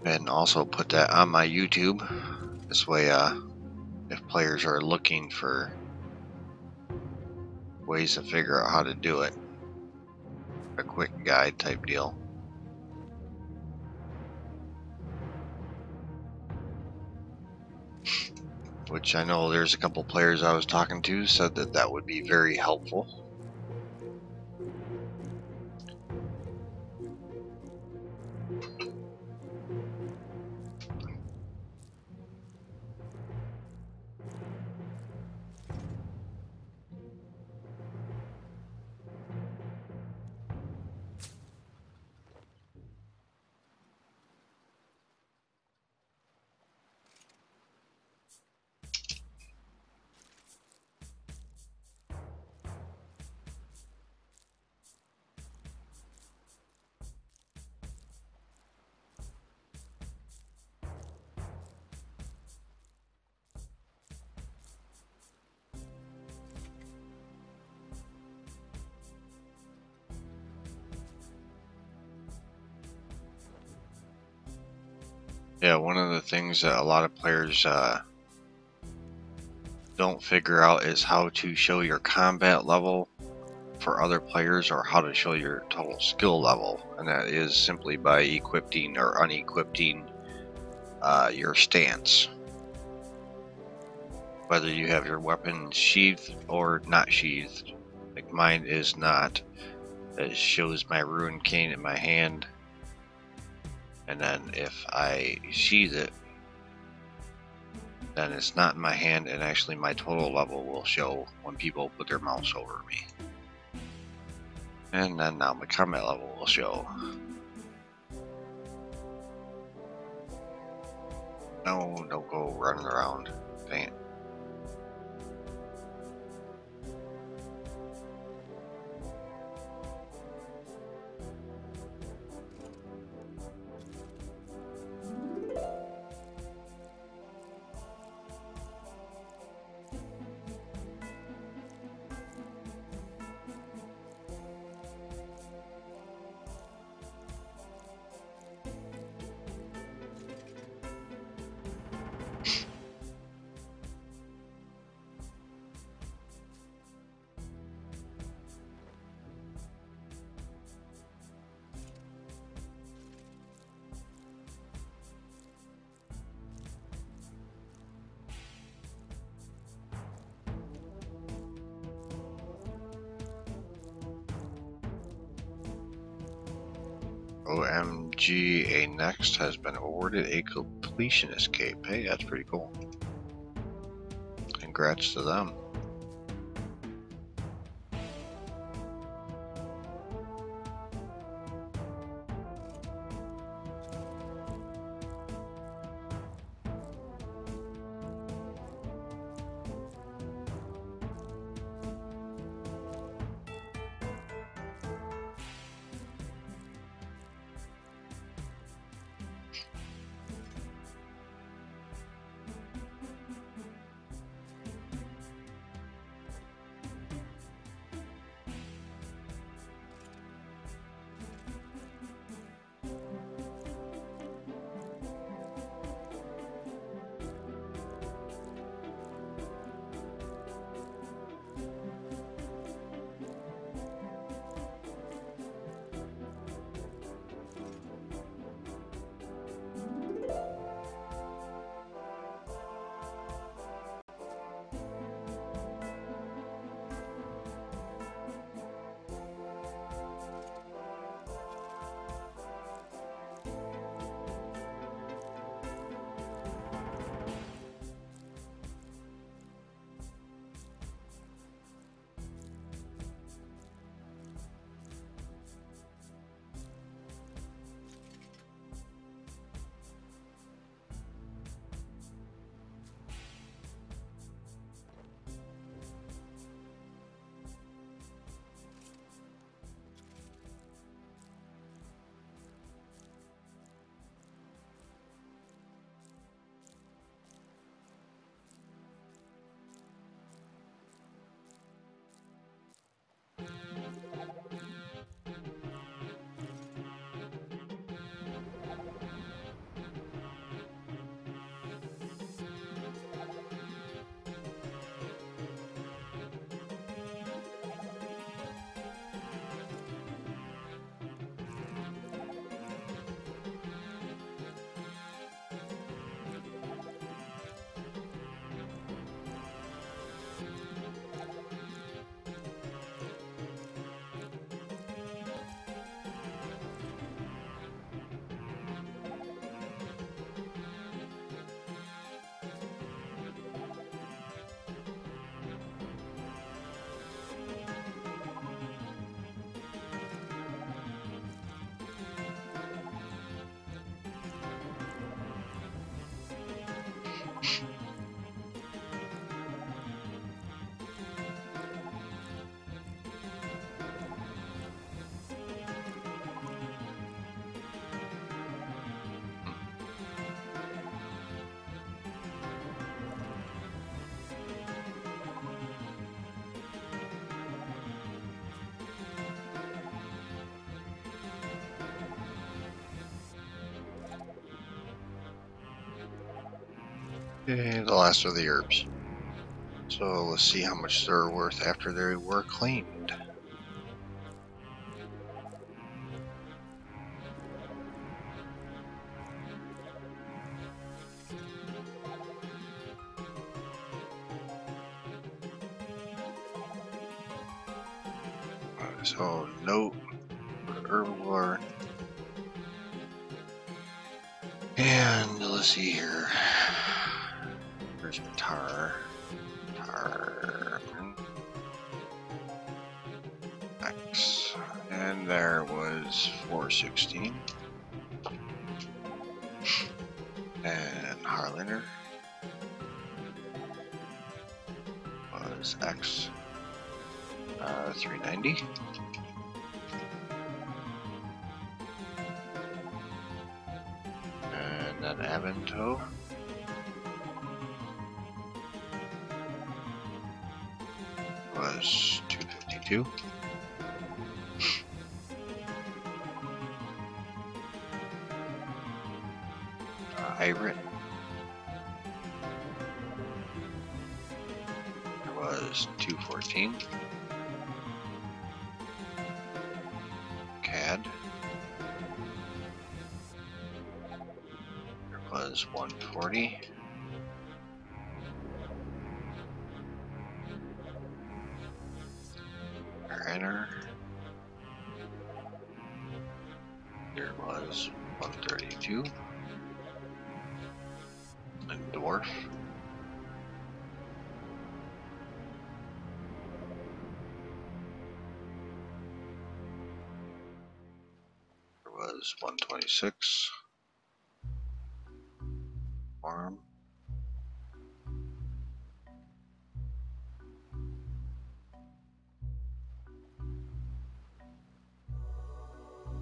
And also put that on my YouTube. This way, if players are looking for ways to figure out how to do it, a quick guide type deal. Which I know there's a couple players I was talking to said that that would be very helpful. Yeah, one of the things that a lot of players don't figure out is how to show your combat level for other players, or how to show your total skill level, and that is simply by equipping or unequipping your stance. Whether you have your weapon sheathed or not sheathed, like mine is not. It shows my ruined cane in my hand, and then if I sheathe it, then it's not in my hand, and actually my total level will show when people put their mouse over me. And then now my combat level will show. No, don't go running around. Dang it. OMG, a next has been awarded a completion escape. Hey, that's pretty cool. Congrats to them. And the last of the herbs. So let's see how much they're worth after they were cleaned. So note herbivore. And let's see here. Where's my tar? Tar X. And there was 416. And Harlander was X 390. And then Avento was 252. Hybrid was 214. CAD was 140. Enter. There was 132. And Dwarf was 126. Farm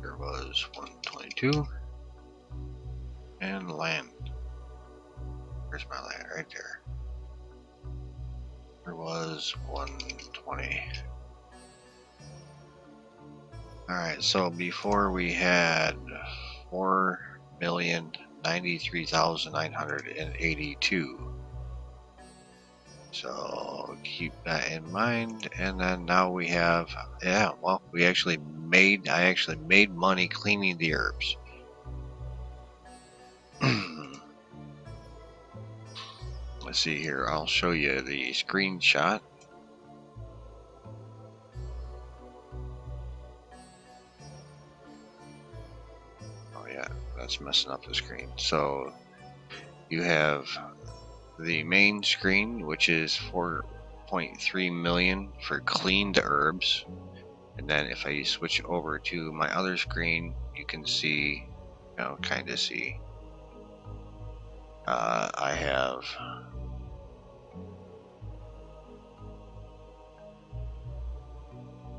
there was 122. And land. Where's my land? Right there. There was 120. Alright, so before we had 4,093,982. So keep that in mind. And then now we have, yeah, well, I actually made money cleaning the herbs. Let's see here, I'll show you the screenshot. Oh yeah, that's messing up the screen. So you have the main screen, which is 4.3 million for cleaned herbs. And then if I switch over to my other screen, you can see, kind of see. I have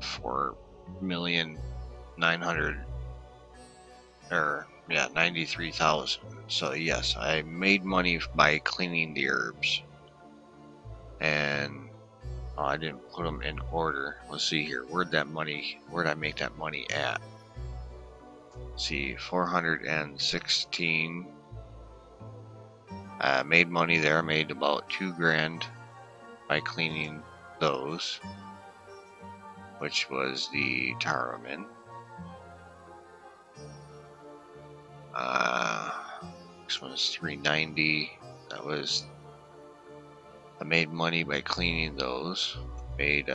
$4,993,000. So yes, I made money by cleaning the herbs. And I didn't put them in order. Let's see here. Where'd I make that money at? Let's see, 416. I made money there. I made about $2,000 by cleaning those, which was the Taromin. This one's 390. That was, I made money by cleaning those. Made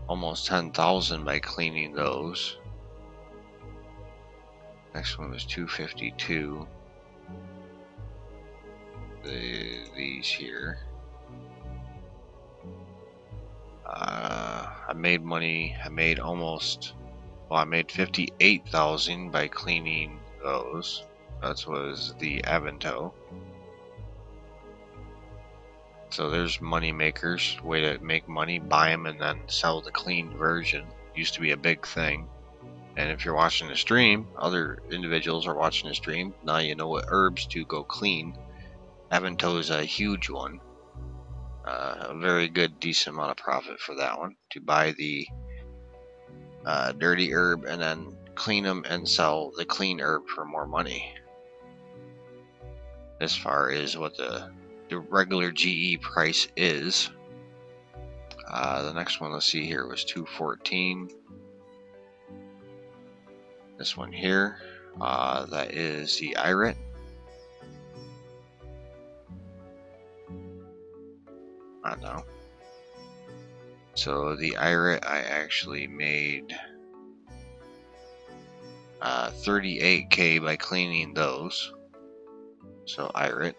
almost 10,000 by cleaning those. Next one was 252. These here. I made money. I made 58,000 by cleaning those. That was the Avento. So there's money makers. Way to make money: buy them and then sell the cleaned version. Used to be a big thing. And if you're watching the stream, other individuals are watching the stream. Now you know what herbs to go clean. Avento is a huge one. A very good, decent amount of profit for that one. To buy the dirty herb and then clean them and sell the clean herb for more money. as far as what the regular GE price is. The next one, let's see here, was 214. This one here, that is the IRIT. I don't know. So the IRIT, I actually made 38K by cleaning those. So IRIT.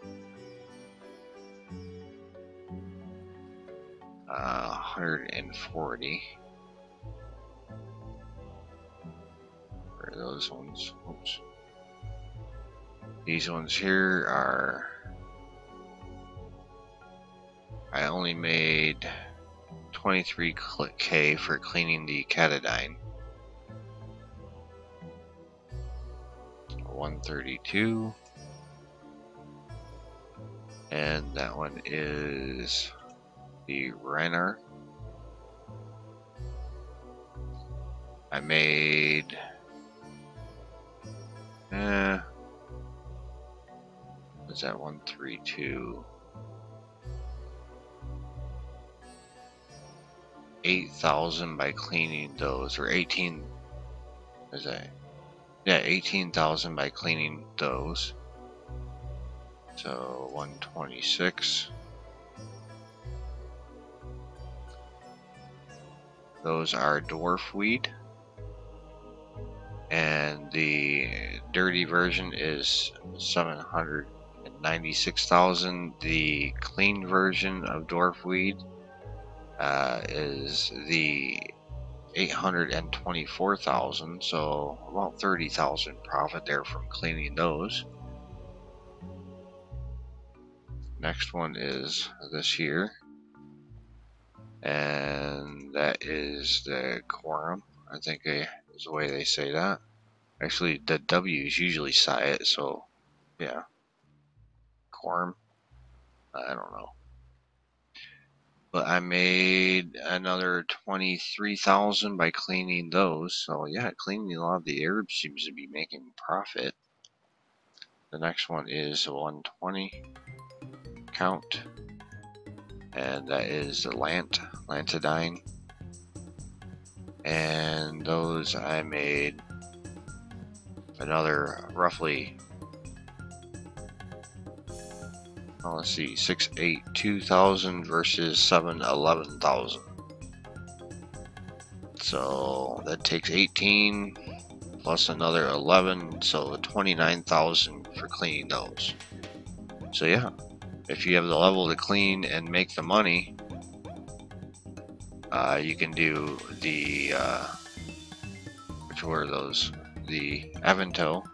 140. Where are those ones? Oops. These ones here are, I only made 23K for cleaning the Catadine. 132. And that one is the Renner. I made what's that? 132. 8,000 by cleaning those, or 18. Is that? Yeah, 18,000 by cleaning those. So 126. Those are dwarf weed, and the dirty version is 796,000. The clean version of dwarf weed is the 824,000. So about 30,000 profit there from cleaning those. Next one is this here, and that is the quorum. I think is the way they say that. Actually, the W's usually say it, so yeah. Quorum. I don't know. But I made another 23,000 by cleaning those. So yeah, cleaning a lot of the herbs seems to be making profit. The next one is 120 count, and that is the Lantidine. And those I made another roughly, let's see, 682,000 versus 711,000. So that takes 18 plus another 11, so 29,000 for cleaning those. So yeah, if you have the level to clean and make the money, you can do the which were those? The Avento.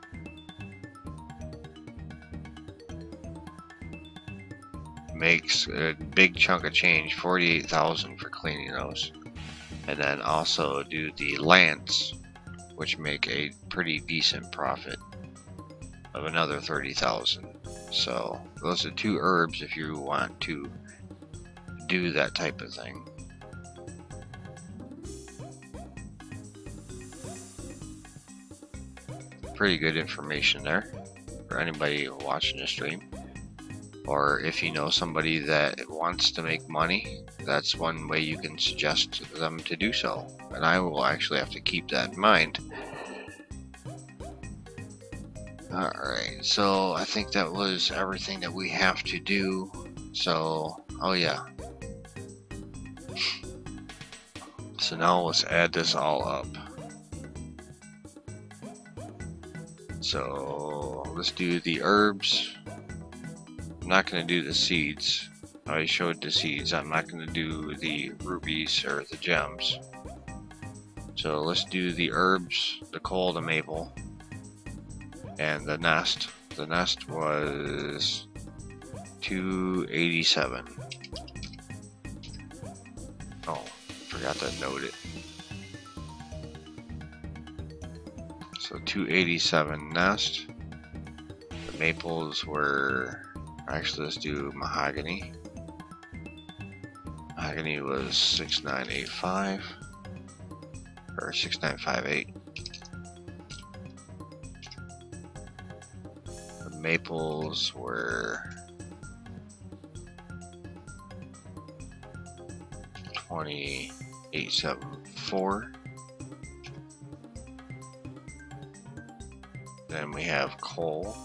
Makes a big chunk of change, 48,000 for cleaning those. And then also do the Lance, which make a pretty decent profit of another 30,000. So those are two herbs if you want to do that type of thing. Pretty good information there for anybody watching the stream. Or if you know somebody that wants to make money, that's one way you can suggest them to do so. And I will actually have to keep that in mind. Alright, so I think that was everything that we have to do. So, oh yeah. So now let's add this all up. So let's do the herbs. I'm not going to do the seeds. I showed the seeds. I'm not going to do the rubies or the gems. So let's do the herbs, the coal, the maple, and the nest. The nest was 287. Oh, forgot to note it. So 287 nest. The maples were, actually let's do mahogany. Mahogany was 6985 or 6958. The maples were 2874. Then we have coal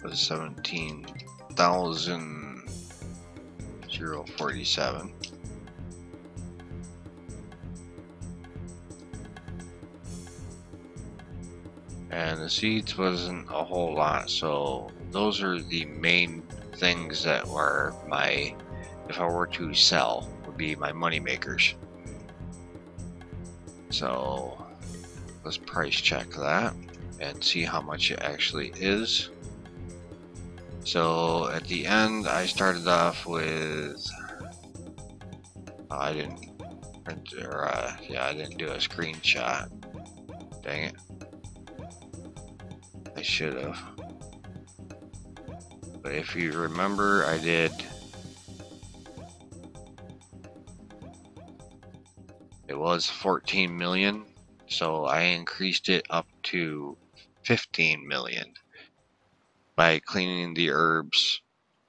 was 17,047. And the seeds wasn't a whole lot, so those are the main things that were my, if I were to sell, would be my money makers. So let's price check that and see how much it actually is. So at the end, I started off with, I didn't print, or yeah, I didn't do a screenshot. Dang it. I should have. But if you remember, I did, it was 14 million, so I increased it up to 15 million by cleaning the herbs.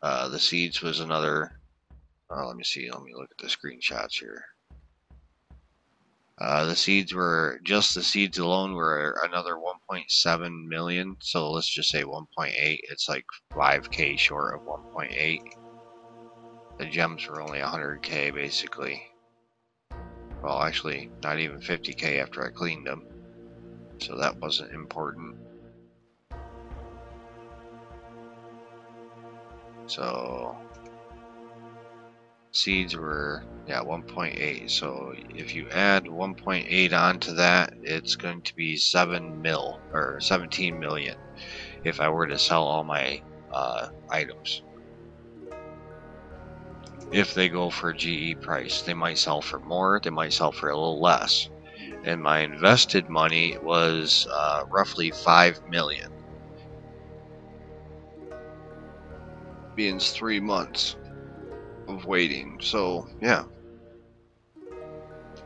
The seeds was another, let me see, let me look at the screenshots here. The seeds were, just the seeds alone were another 1.7 million, so let's just say 1.8. It's like 5k short of 1.8. The gems were only 100k basically. Well, actually, not even 50k after I cleaned them, so that wasn't important. So seeds were, yeah, 1.8. So if you add 1.8 onto that, it's going to be 7 mil or 17 million if I were to sell all my items. If they go for GE price, they might sell for more, they might sell for a little less. And my invested money was roughly 5 million. Being 3 months of waiting. So yeah,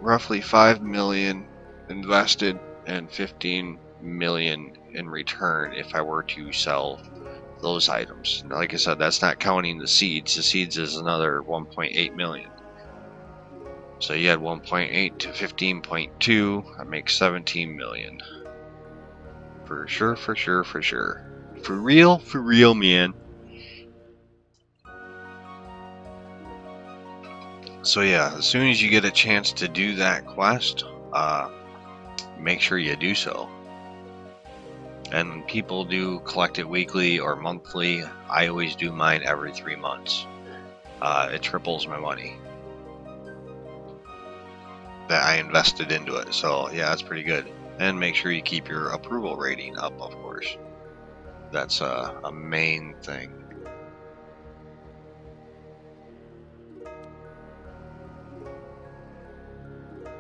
roughly 5 million invested and 15 million in return if I were to sell those items. Now, like I said, that's not counting the seeds. The seeds is another 1.8 million. So you add 1.8 to 15.2, that makes 17 million. For sure, for sure, for sure. For real, man. So yeah, as soon as you get a chance to do that quest, make sure you do so. And people do collect it weekly or monthly. I always do mine every 3 months. It triples my money that I invested into it. So yeah, that's pretty good. And make sure you keep your approval rating up, of course. That's a main thing.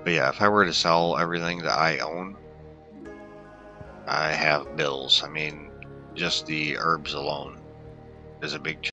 But yeah, if I were to sell everything that I own, I have bills. I mean, just the herbs alone is a big